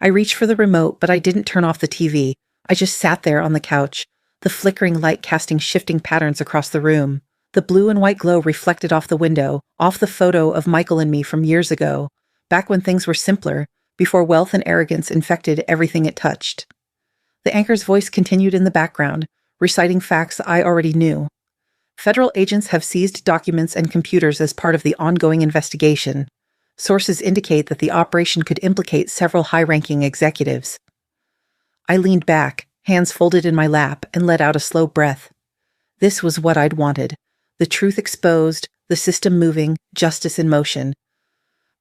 I reached for the remote, but I didn't turn off the TV. I just sat there on the couch, the flickering light casting shifting patterns across the room. The blue and white glow reflected off the window, off the photo of Michael and me from years ago, back when things were simpler, before wealth and arrogance infected everything it touched. The anchor's voice continued in the background, reciting facts I already knew. Federal agents have seized documents and computers as part of the ongoing investigation. Sources indicate that the operation could implicate several high-ranking executives. I leaned back, hands folded in my lap, and let out a slow breath. This was what I'd wanted. The truth exposed, the system moving, justice in motion.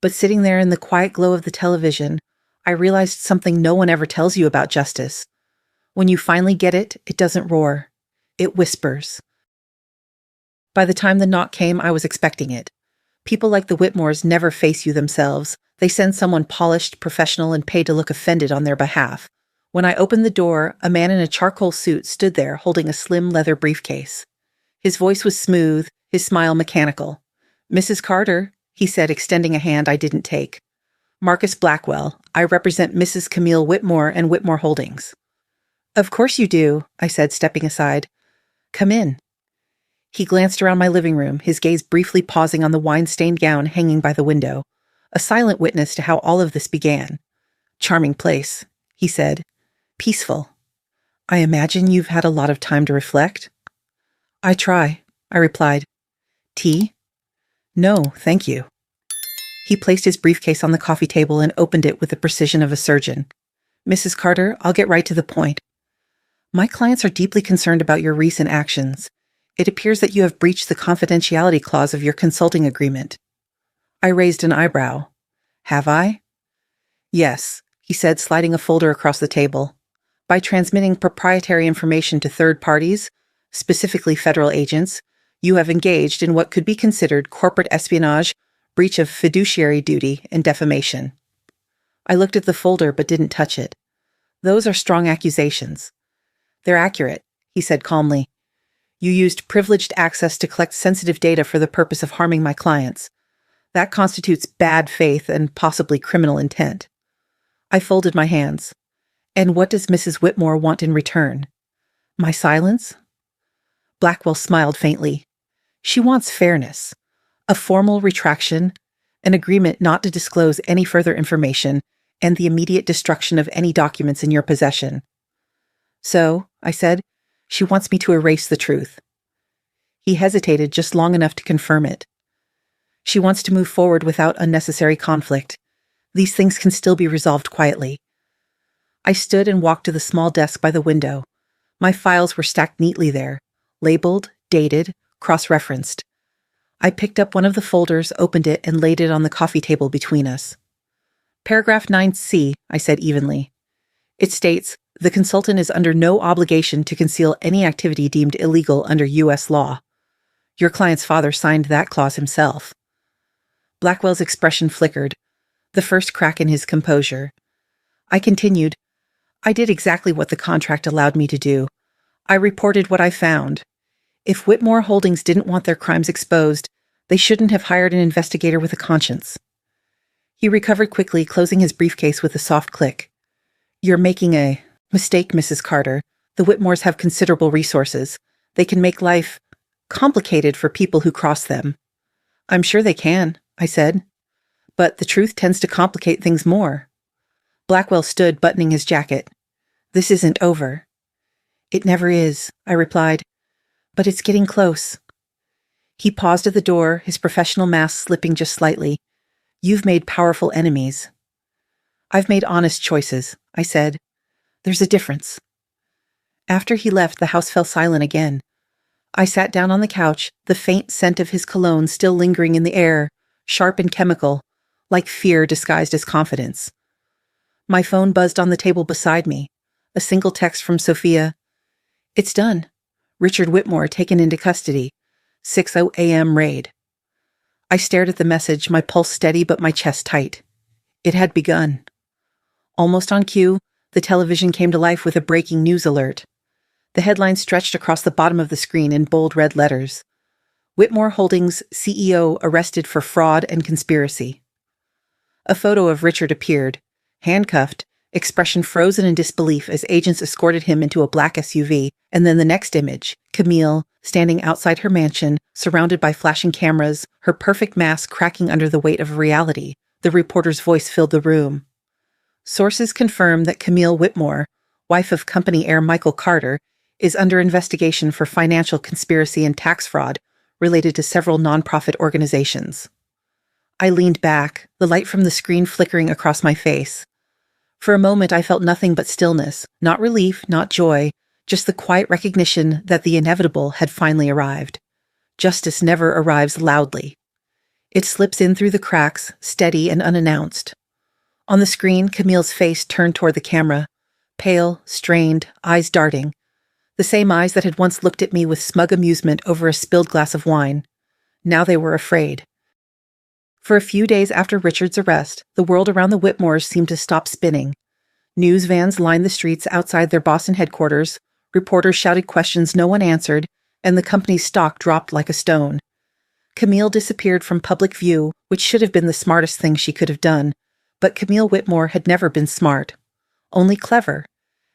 But sitting there in the quiet glow of the television, I realized something no one ever tells you about justice. When you finally get it, it doesn't roar. It whispers. By the time the knock came, I was expecting it. People like the Whitmores never face you themselves. They send someone polished, professional, and paid to look offended on their behalf. When I opened the door, a man in a charcoal suit stood there holding a slim leather briefcase. His voice was smooth, his smile mechanical. "Mrs. Carter," he said, extending a hand I didn't take. "Marcus Blackwell. I represent Mrs. Camille Whitmore and Whitmore Holdings." "Of course you do," I said, stepping aside. "Come in." He glanced around my living room, his gaze briefly pausing on the wine-stained gown hanging by the window, a silent witness to how all of this began. "Charming place," he said. "Peaceful. I imagine you've had a lot of time to reflect?" "I try," I replied. "Tea?" "No, thank you." He placed his briefcase on the coffee table and opened it with the precision of a surgeon. "Mrs. Carter, I'll get right to the point. My clients are deeply concerned about your recent actions. It appears that you have breached the confidentiality clause of your consulting agreement." I raised an eyebrow. "Have I?" "Yes," he said, sliding a folder across the table. "By transmitting proprietary information to third parties, specifically federal agents, you have engaged in what could be considered corporate espionage, breach of fiduciary duty, and defamation." I looked at the folder but didn't touch it. "Those are strong accusations." "They're accurate," he said calmly. "You used privileged access to collect sensitive data for the purpose of harming my clients. That constitutes bad faith and possibly criminal intent." I folded my hands. "And what does Mrs. Whitmore want in return?" "My silence?" Blackwell smiled faintly. She wants fairness, a formal retraction, an agreement not to disclose any further information, and the immediate destruction of any documents in your possession. So, I said, she wants me to erase the truth. He hesitated just long enough to confirm it. She wants to move forward without unnecessary conflict. These things can still be resolved quietly. I stood and walked to the small desk by the window. My files were stacked neatly there, labeled, dated, cross-referenced. I picked up one of the folders, opened it, and laid it on the coffee table between us. Paragraph 9C, I said evenly. It states, the consultant is under no obligation to conceal any activity deemed illegal under U.S. law. Your client's father signed that clause himself. Blackwell's expression flickered, the first crack in his composure. I continued, I did exactly what the contract allowed me to do. I reported what I found. If Whitmore Holdings didn't want their crimes exposed, they shouldn't have hired an investigator with a conscience. He recovered quickly, closing his briefcase with a soft click. You're making a mistake, Mrs. Carter. The Whitmores have considerable resources. They can make life complicated for people who cross them. I'm sure they can, I said. But the truth tends to complicate things more. Blackwell stood, buttoning his jacket. This isn't over. It never is, I replied. But it's getting close. He paused at the door, his professional mask slipping just slightly. You've made powerful enemies. I've made honest choices, I said. There's a difference. After he left, the house fell silent again. I sat down on the couch, the faint scent of his cologne still lingering in the air, sharp and chemical, like fear disguised as confidence. My phone buzzed on the table beside me. A single text from Sophia. It's done. Richard Whitmore taken into custody. 6:00 a.m. raid. I stared at the message, my pulse steady but my chest tight. It had begun. Almost on cue, the television came to life with a breaking news alert. The headline stretched across the bottom of the screen in bold red letters. Whitmore Holdings CEO arrested for fraud and conspiracy. A photo of Richard appeared, handcuffed, expression frozen in disbelief as agents escorted him into a black SUV, and then the next image, Camille, standing outside her mansion, surrounded by flashing cameras, her perfect mask cracking under the weight of reality. The reporter's voice filled the room. Sources confirm that Camille Whitmore, wife of company heir Michael Carter, is under investigation for financial conspiracy and tax fraud related to several nonprofit organizations. I leaned back, the light from the screen flickering across my face. For a moment I felt nothing but stillness, not relief, not joy, just the quiet recognition that the inevitable had finally arrived. Justice never arrives loudly. It slips in through the cracks, steady and unannounced. On the screen, Camille's face turned toward the camera, pale, strained, eyes darting. The same eyes that had once looked at me with smug amusement over a spilled glass of wine. Now they were afraid. For a few days after Richard's arrest, the world around the Whitmores seemed to stop spinning. News vans lined the streets outside their Boston headquarters, reporters shouted questions no one answered, and the company's stock dropped like a stone. Camille disappeared from public view, which should have been the smartest thing she could have done, but Camille Whitmore had never been smart, only clever.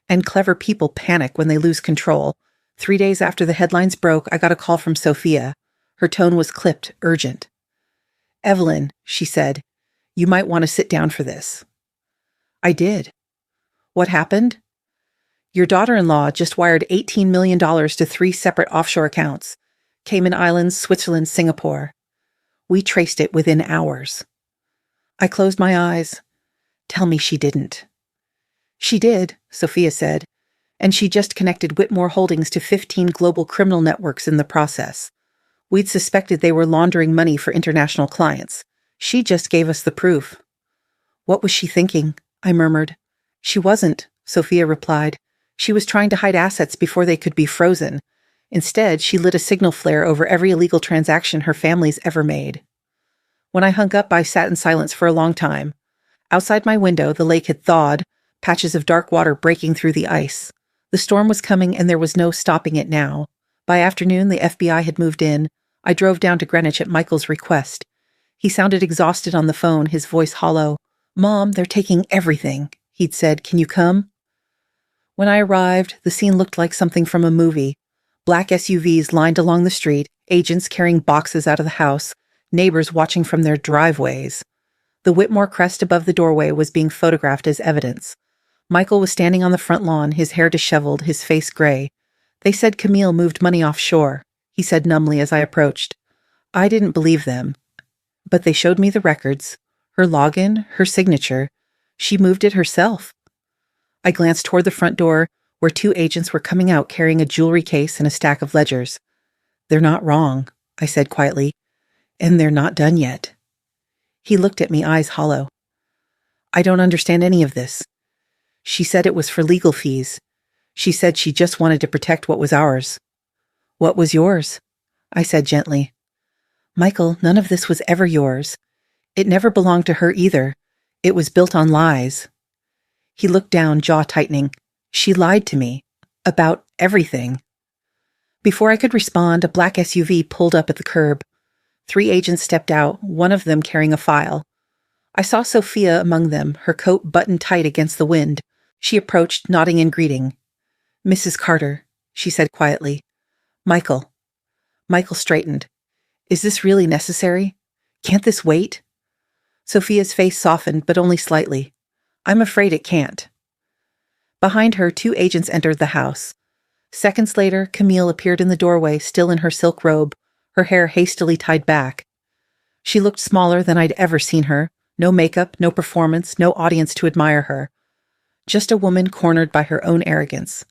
And clever people panic when they lose control. 3 days after the headlines broke, I got a call from Sophia. Her tone was clipped, urgent. Evelyn, she said, you might want to sit down for this. I did. What happened? Your daughter-in-law just wired $18 million to 3 separate offshore accounts. Cayman Islands, Switzerland, Singapore. We traced it within hours. I closed my eyes. Tell me she didn't. She did, Sophia said, and she just connected Whitmore Holdings to 15 global criminal networks in the process. We'd suspected they were laundering money for international clients. She just gave us the proof. What was she thinking? I murmured. She wasn't, Sophia replied. She was trying to hide assets before they could be frozen. Instead, she lit a signal flare over every illegal transaction her family's ever made. When I hung up, I sat in silence for a long time. Outside my window, the lake had thawed, patches of dark water breaking through the ice. The storm was coming, and there was no stopping it now. By afternoon, the FBI had moved in. I drove down to Greenwich at Michael's request. He sounded exhausted on the phone, his voice hollow. Mom, they're taking everything, he'd said. Can you come? When I arrived, the scene looked like something from a movie. Black SUVs lined along the street, agents carrying boxes out of the house, neighbors watching from their driveways. The Whitmore crest above the doorway was being photographed as evidence. Michael was standing on the front lawn, his hair disheveled, his face gray. They said Camille moved money offshore, he said numbly as I approached. I didn't believe them. But they showed me the records. Her login, her signature. She moved it herself. I glanced toward the front door, where 2 agents were coming out carrying a jewelry case and a stack of ledgers. They're not wrong, I said quietly. And they're not done yet. He looked at me, eyes hollow. I don't understand any of this. She said it was for legal fees. She said she just wanted to protect what was ours. What was yours? I said gently. Michael, none of this was ever yours. It never belonged to her either. It was built on lies. He looked down, jaw tightening. She lied to me. About everything. Before I could respond, a black SUV pulled up at the curb. 3 agents stepped out, one of them carrying a file. I saw Sophia among them, her coat buttoned tight against the wind. She approached, nodding in greeting. Mrs. Carter, she said quietly. Michael. Michael straightened. Is this really necessary? Can't this wait? Sophia's face softened, but only slightly. I'm afraid it can't. Behind her, 2 agents entered the house. Seconds later, Camille appeared in the doorway, still in her silk robe, her hair hastily tied back. She looked smaller than I'd ever seen her. No makeup, no performance, no audience to admire her. Just a woman cornered by her own arrogance.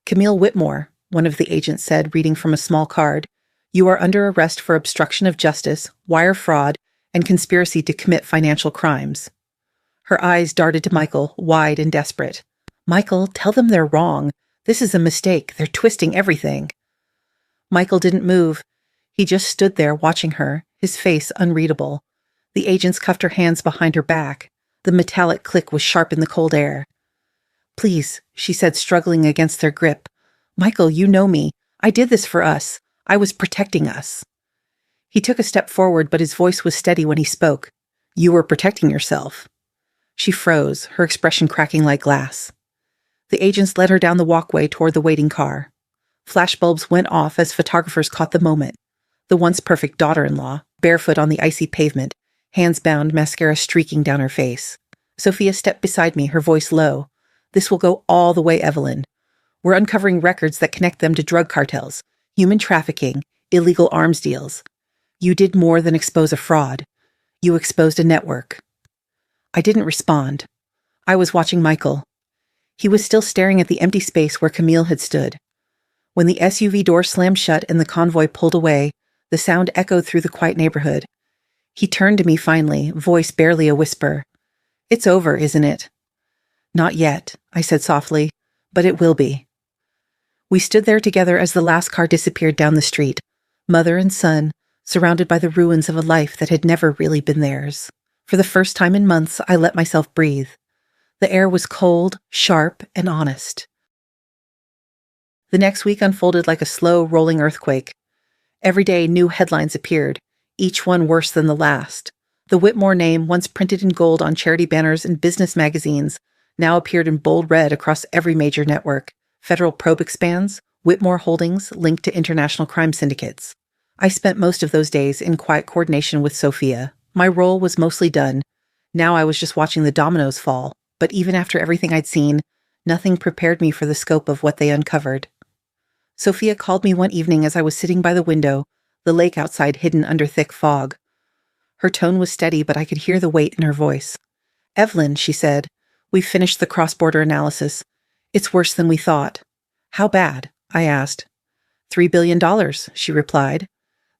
Camille Whitmore, one of the agents said, reading from a small card. You are under arrest for obstruction of justice, wire fraud, and conspiracy to commit financial crimes. Her eyes darted to Michael, wide and desperate. Michael, tell them they're wrong. This is a mistake. They're twisting everything. Michael didn't move. He just stood there watching her, his face unreadable. The agents cuffed her hands behind her back. The metallic click was sharp in the cold air. Please, she said, struggling against their grip. Michael, you know me. I did this for us. I was protecting us. He took a step forward, but his voice was steady when he spoke. You were protecting yourself. She froze, her expression cracking like glass. The agents led her down the walkway toward the waiting car. Flashbulbs went off as photographers caught the moment. The once perfect daughter-in-law, barefoot on the icy pavement, hands bound, mascara streaking down her face. Sophia stepped beside me, her voice low. This will go all the way, Evelyn. We're uncovering records that connect them to drug cartels, human trafficking, illegal arms deals. You did more than expose a fraud. You exposed a network. I didn't respond. I was watching Michael. He was still staring at the empty space where Camille had stood. When the SUV door slammed shut and the convoy pulled away, the sound echoed through the quiet neighborhood. He turned to me finally, voice barely a whisper. It's over, isn't it? Not yet, I said softly, but it will be. We stood there together as the last car disappeared down the street, mother and son, surrounded by the ruins of a life that had never really been theirs. For the first time in months, I let myself breathe. The air was cold, sharp, and honest. The next week unfolded like a slow, rolling earthquake. Every day, new headlines appeared, each one worse than the last. The Whitmore name, once printed in gold on charity banners and business magazines, now appeared in bold red across every major network. Federal probe expands, Whitmore Holdings linked to international crime syndicates. I spent most of those days in quiet coordination with Sophia. My role was mostly done. Now I was just watching the dominoes fall, but even after everything I'd seen, nothing prepared me for the scope of what they uncovered. Sophia called me one evening as I was sitting by the window, the lake outside hidden under thick fog. Her tone was steady, but I could hear the weight in her voice. Evelyn, she said, we've finished the cross-border analysis. It's worse than we thought. How bad? I asked. $3 billion, she replied.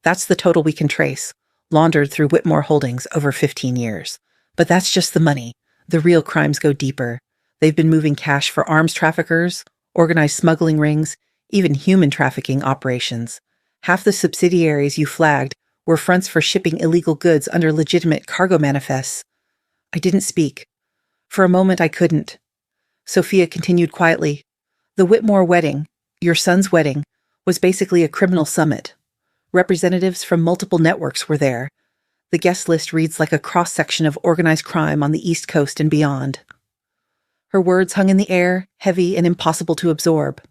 That's the total we can trace, laundered through Whitmore Holdings over 15 years. But that's just the money. The real crimes go deeper. They've been moving cash for arms traffickers, organized smuggling rings, even human trafficking operations. Half the subsidiaries you flagged were fronts for shipping illegal goods under legitimate cargo manifests. I didn't speak. For a moment I couldn't. Sophia continued quietly. The Whitmore wedding, your son's wedding, was basically a criminal summit. Representatives from multiple networks were there. The guest list reads like a cross-section of organized crime on the East Coast and beyond. Her words hung in the air, heavy and impossible to absorb.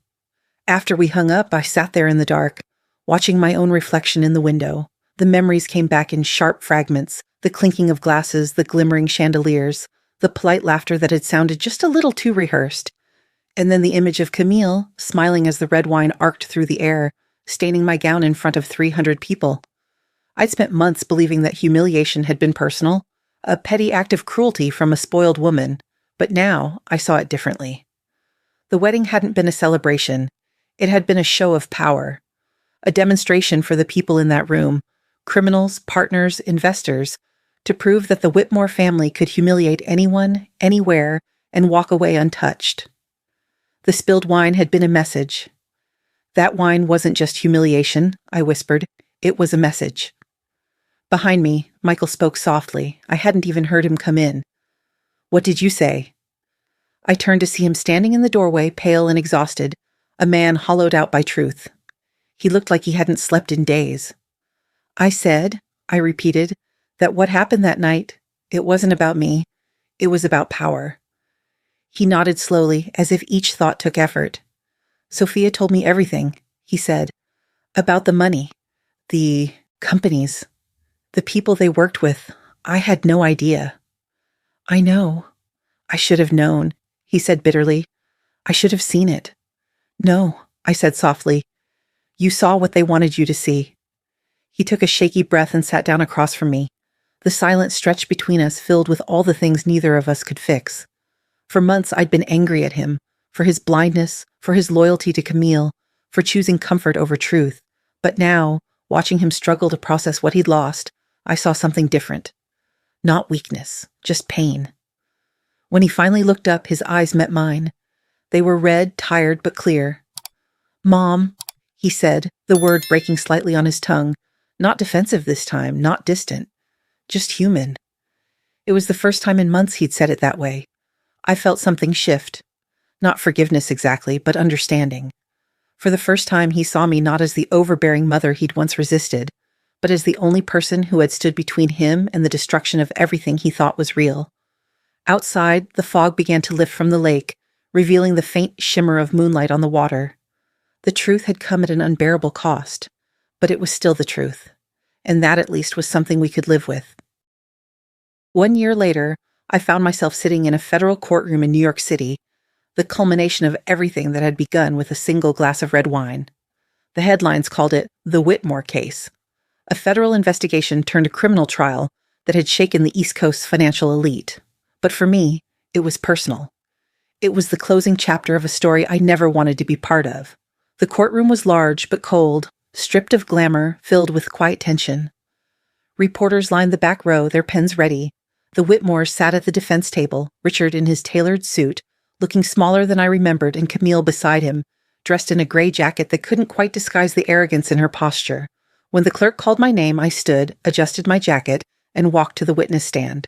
After we hung up, I sat there in the dark, watching my own reflection in the window. The memories came back in sharp fragments, the clinking of glasses, the glimmering chandeliers, the polite laughter that had sounded just a little too rehearsed. And then the image of Camille, smiling as the red wine arced through the air, staining my gown in front of 300 people. I'd spent months believing that humiliation had been personal, a petty act of cruelty from a spoiled woman, but now I saw it differently. The wedding hadn't been a celebration. It had been a show of power, a demonstration for the people in that room, criminals, partners, investors, to prove that the Whitmore family could humiliate anyone, anywhere, and walk away untouched. The spilled wine had been a message. That wine wasn't just humiliation, I whispered. It was a message. Behind me, Michael spoke softly. I hadn't even heard him come in. "What did you say?" I turned to see him standing in the doorway, pale and exhausted, a man hollowed out by truth. He looked like he hadn't slept in days. I repeated, that what happened that night, it wasn't about me. It was about power. He nodded slowly, as if each thought took effort. "Sophia told me everything," he said, "about the money, the companies, the people they worked with. I had no idea." "I know. I should have known," he said bitterly. "I should have seen it." "No," I said softly. "You saw what they wanted you to see." He took a shaky breath and sat down across from me. The silence stretched between us, filled with all the things neither of us could fix. For months I'd been angry at him, for his blindness, for his loyalty to Camille, for choosing comfort over truth. But now, watching him struggle to process what he'd lost, I saw something different. Not weakness, just pain. When he finally looked up, his eyes met mine. They were red, tired, but clear. "Mom," he said, the word breaking slightly on his tongue, not defensive this time, not distant, just human. It was the first time in months he'd said it that way. I felt something shift. Not forgiveness exactly, but understanding. For the first time, he saw me not as the overbearing mother he'd once resisted, but as the only person who had stood between him and the destruction of everything he thought was real. Outside, the fog began to lift from the lake, revealing the faint shimmer of moonlight on the water. The truth had come at an unbearable cost, but it was still the truth, and that at least was something we could live with. 1 year later, I found myself sitting in a federal courtroom in New York City, the culmination of everything that had begun with a single glass of red wine. The headlines called it the Whitmore case, a federal investigation turned a criminal trial that had shaken the East Coast's financial elite. But for me, it was personal. It was the closing chapter of a story I never wanted to be part of. The courtroom was large but cold, stripped of glamour, filled with quiet tension. Reporters lined the back row, their pens ready. The Whitmores sat at the defense table, Richard in his tailored suit, looking smaller than I remembered, and Camille beside him, dressed in a gray jacket that couldn't quite disguise the arrogance in her posture. When the clerk called my name, I stood, adjusted my jacket, and walked to the witness stand.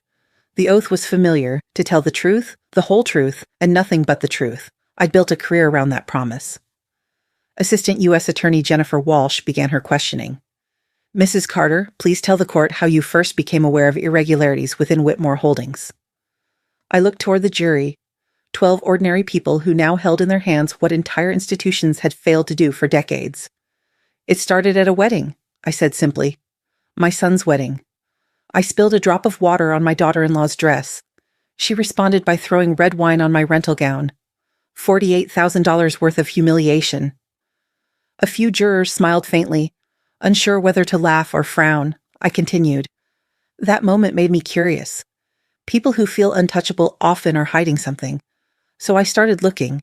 The oath was familiar: to tell the truth, the whole truth, and nothing but the truth. I'd built a career around that promise. Assistant U.S. Attorney Jennifer Walsh began her questioning. "Mrs. Carter, please tell the court how you first became aware of irregularities within Whitmore Holdings." I looked toward the jury, 12 ordinary people who now held in their hands what entire institutions had failed to do for decades. "It started at a wedding," I said simply. "My son's wedding. I spilled a drop of water on my daughter-in-law's dress. She responded by throwing red wine on my rental gown. $48,000 worth of humiliation." A few jurors smiled faintly, unsure whether to laugh or frown. I continued. "That moment made me curious. People who feel untouchable often are hiding something. So I started looking,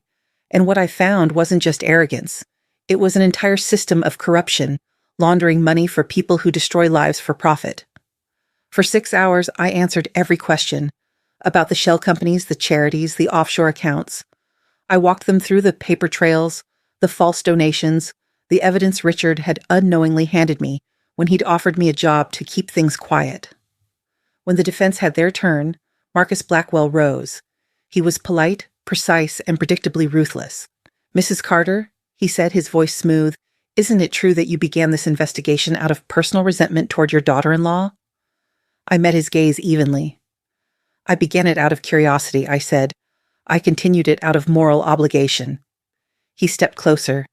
and what I found wasn't just arrogance. It was an entire system of corruption, laundering money for people who destroy lives for profit. For 6 hours, I answered every question about the shell companies, the charities, the offshore accounts. I walked them through the paper trails, the false donations, the evidence Richard had unknowingly handed me when he'd offered me a job to keep things quiet. When the defense had their turn, Marcus Blackwell rose. He was polite, precise, and predictably ruthless. "Mrs. Carter," he said, his voice smooth, "isn't it true that you began this investigation out of personal resentment toward your daughter-in-law?" I met his gaze evenly. "I began it out of curiosity," I said. "I continued it out of moral obligation." He stepped closer.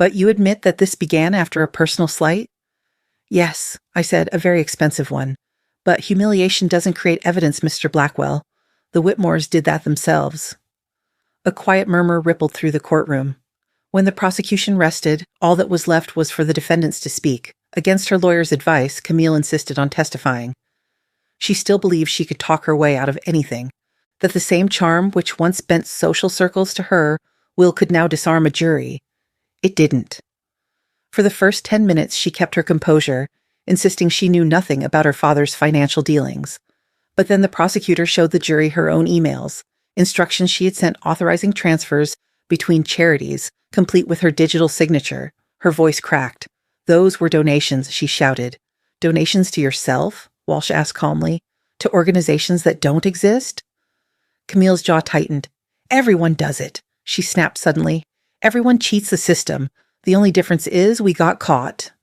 But you admit that this began after a personal slight? Yes, I said, a very expensive one. But humiliation doesn't create evidence, Mr. Blackwell. The Whitmores did that themselves. A quiet murmur rippled through the courtroom. When the prosecution rested, all that was left was for the defendants to speak. Against her lawyer's advice, Camille insisted on testifying. She still believed she could talk her way out of anything, that the same charm which once bent social circles to her will could now disarm a jury. It didn't. For the first 10 minutes she kept her composure, insisting she knew nothing about her father's financial dealings. But then the prosecutor showed the jury her own emails, instructions she had sent authorizing transfers between charities, complete with her digital signature. Her voice cracked. Those were donations, she shouted. Donations to yourself? Walsh asked calmly. To organizations that don't exist? Camille's jaw tightened. Everyone does it, she snapped suddenly. Everyone cheats the system. The only difference is we got caught.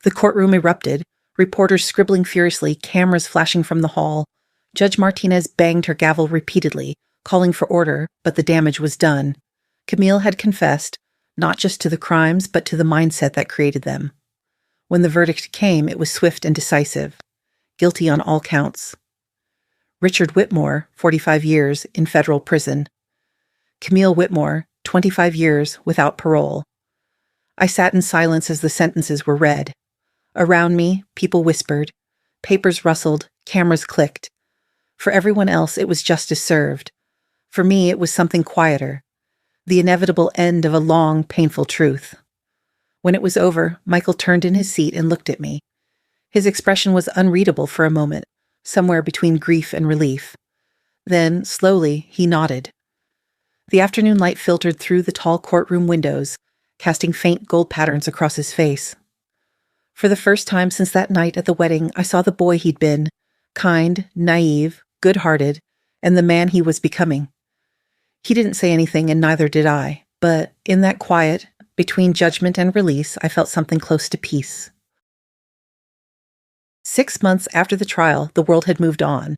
The courtroom erupted, reporters scribbling furiously, cameras flashing from the hall. Judge Martinez banged her gavel repeatedly, calling for order, but the damage was done. Camille had confessed, not just to the crimes, but to the mindset that created them. When the verdict came, it was swift and decisive. Guilty on all counts. Richard Whitmore, 45 years, in federal prison. Camille Whitmore, 25 years, without parole. I sat in silence as the sentences were read. Around me, people whispered. Papers rustled, cameras clicked. For everyone else, it was justice served. For me, it was something quieter. The inevitable end of a long, painful truth. When it was over, Michael turned in his seat and looked at me. His expression was unreadable for a moment, somewhere between grief and relief. Then, slowly, he nodded. The afternoon light filtered through the tall courtroom windows, casting faint gold patterns across his face. For the first time since that night at the wedding, I saw the boy he'd been, kind, naive, good-hearted, and the man he was becoming. He didn't say anything, and neither did I, but in that quiet, between judgment and release, I felt something close to peace. 6 months after the trial, the world had moved on,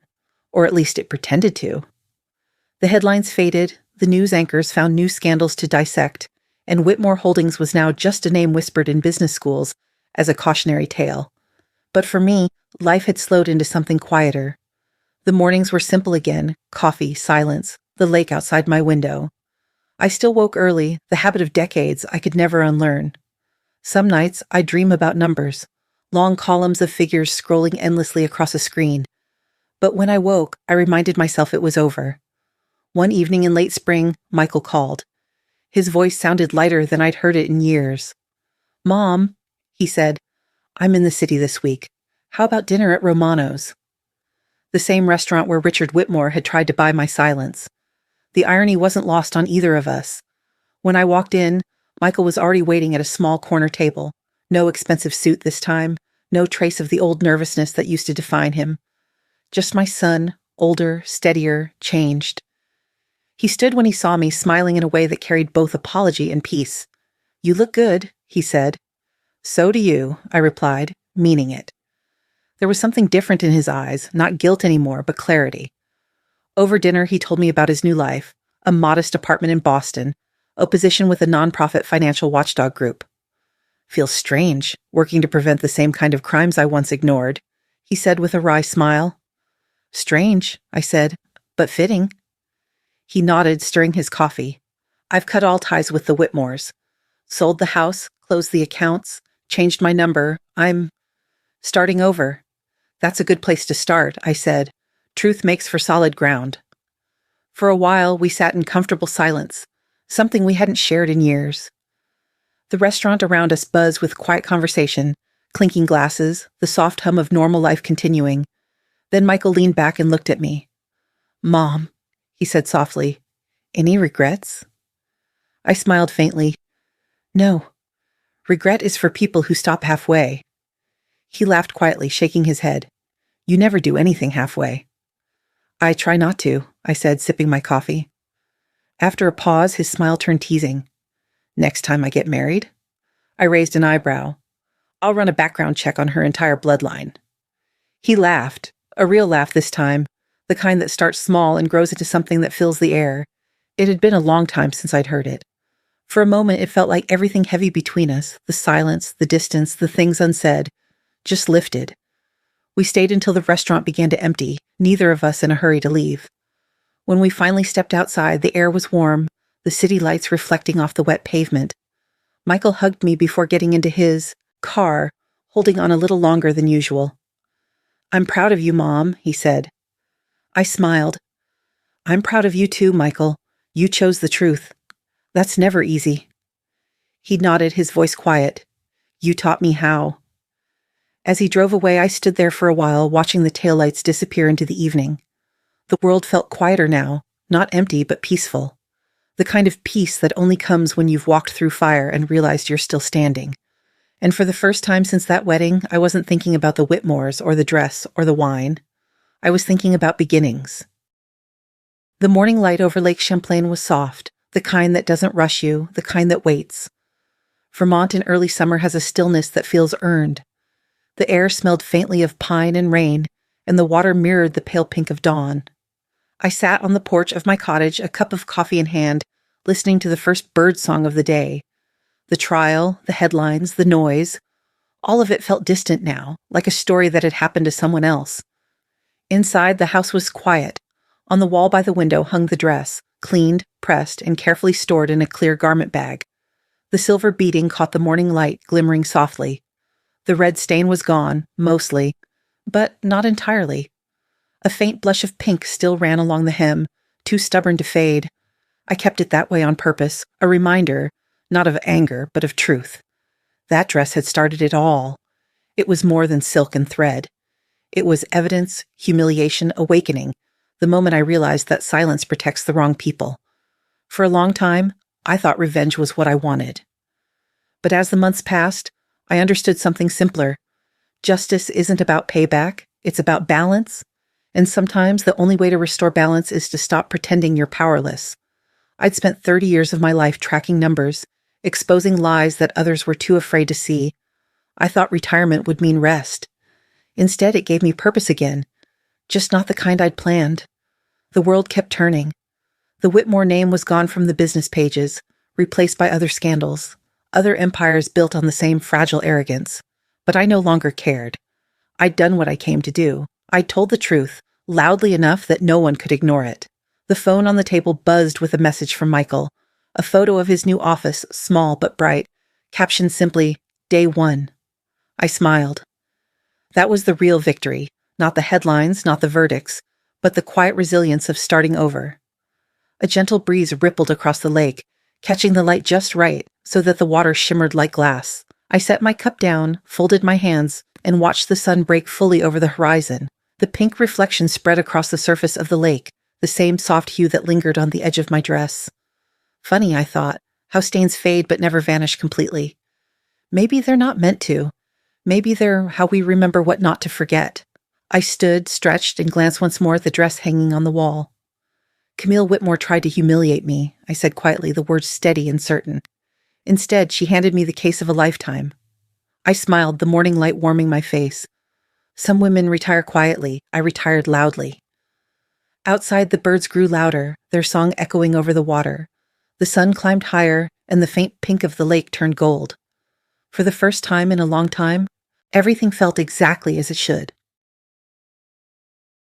or at least it pretended to. The headlines faded, the news anchors found new scandals to dissect, and Whitmore Holdings was now just a name whispered in business schools as a cautionary tale. But for me, life had slowed into something quieter. The mornings were simple again, coffee, silence, the lake outside my window. I still woke early, the habit of decades I could never unlearn. Some nights I'd dream about numbers, long columns of figures scrolling endlessly across a screen. But when I woke, I reminded myself it was over. One evening in late spring, Michael called. His voice sounded lighter than I'd heard it in years. "Mom," he said, "I'm in the city this week. How about dinner at Romano's?" The same restaurant where Richard Whitmore had tried to buy my silence. The irony wasn't lost on either of us. When I walked in, Michael was already waiting at a small corner table. No expensive suit this time, no trace of the old nervousness that used to define him. Just my son, older, steadier, changed. He stood when he saw me, smiling in a way that carried both apology and peace. "You look good," he said. "So do you," I replied, meaning it. There was something different in his eyes, not guilt anymore, but clarity. Over dinner, he told me about his new life, a modest apartment in Boston, a position with a nonprofit financial watchdog group. "Feels strange, working to prevent the same kind of crimes I once ignored," he said with a wry smile. "Strange," I said, "but fitting." He nodded, stirring his coffee. "I've cut all ties with the Whitmores. Sold the house, closed the accounts, changed my number. I'm starting over." "That's a good place to start," I said. "Truth makes for solid ground." For a while, we sat in comfortable silence, something we hadn't shared in years. The restaurant around us buzzed with quiet conversation, clinking glasses, the soft hum of normal life continuing. Then Michael leaned back and looked at me. "Mom," he said softly, "any regrets?" I smiled faintly. "No. Regret is for people who stop halfway." He laughed quietly, shaking his head. "You never do anything halfway." "I try not to," I said, sipping my coffee. After a pause, his smile turned teasing. "Next time I get married?" I raised an eyebrow. "I'll run a background check on her entire bloodline." He laughed, a real laugh this time, the kind that starts small and grows into something that fills the air. It had been a long time since I'd heard it. For a moment, it felt like everything heavy between us, the silence, the distance, the things unsaid, just lifted. We stayed until the restaurant began to empty, neither of us in a hurry to leave. When we finally stepped outside, the air was warm, the city lights reflecting off the wet pavement. Michael hugged me before getting into his car, holding on a little longer than usual. "I'm proud of you, Mom," he said. I smiled. "I'm proud of you too, Michael. You chose the truth. That's never easy." He nodded, his voice quiet. "You taught me how." As he drove away, I stood there for a while, watching the taillights disappear into the evening. The world felt quieter now, not empty, but peaceful. The kind of peace that only comes when you've walked through fire and realized you're still standing. And for the first time since that wedding, I wasn't thinking about the Whitmores or the dress or the wine. I was thinking about beginnings. The morning light over Lake Champlain was soft, the kind that doesn't rush you, the kind that waits. Vermont in early summer has a stillness that feels earned. The air smelled faintly of pine and rain, and the water mirrored the pale pink of dawn. I sat on the porch of my cottage, a cup of coffee in hand, listening to the first bird song of the day. The trial, the headlines, the noise, all of it felt distant now, like a story that had happened to someone else. Inside, the house was quiet. On the wall by the window hung the dress, cleaned, pressed, and carefully stored in a clear garment bag. The silver beading caught the morning light, glimmering softly. The red stain was gone, mostly, but not entirely. A faint blush of pink still ran along the hem, too stubborn to fade. I kept it that way on purpose, a reminder, not of anger, but of truth. That dress had started it all. It was more than silk and thread. It was evidence, humiliation, awakening, the moment I realized that silence protects the wrong people. For a long time, I thought revenge was what I wanted. But as the months passed, I understood something simpler. Justice isn't about payback, it's about balance. And sometimes the only way to restore balance is to stop pretending you're powerless. I'd spent 30 years of my life tracking numbers, exposing lies that others were too afraid to see. I thought retirement would mean rest. Instead, it gave me purpose again, just not the kind I'd planned. The world kept turning. The Whitmore name was gone from the business pages, replaced by other scandals, other empires built on the same fragile arrogance. But I no longer cared. I'd done what I came to do. I'd told the truth, loudly enough that no one could ignore it. The phone on the table buzzed with a message from Michael, a photo of his new office, small but bright, captioned simply, "Day 1." I smiled. That was the real victory, not the headlines, not the verdicts, but the quiet resilience of starting over. A gentle breeze rippled across the lake, catching the light just right so that the water shimmered like glass. I set my cup down, folded my hands, and watched the sun break fully over the horizon. The pink reflection spread across the surface of the lake, the same soft hue that lingered on the edge of my dress. Funny, I thought, how stains fade but never vanish completely. Maybe they're not meant to. Maybe they're how we remember what not to forget. I stood, stretched, and glanced once more at the dress hanging on the wall. "Camille Whitmore tried to humiliate me," I said quietly, the words steady and certain. Instead, she handed me the case of a lifetime. I smiled, the morning light warming my face. Some women retire quietly. I retired loudly. Outside, the birds grew louder, their song echoing over the water. The sun climbed higher, and the faint pink of the lake turned gold. For the first time in a long time, everything felt exactly as it should.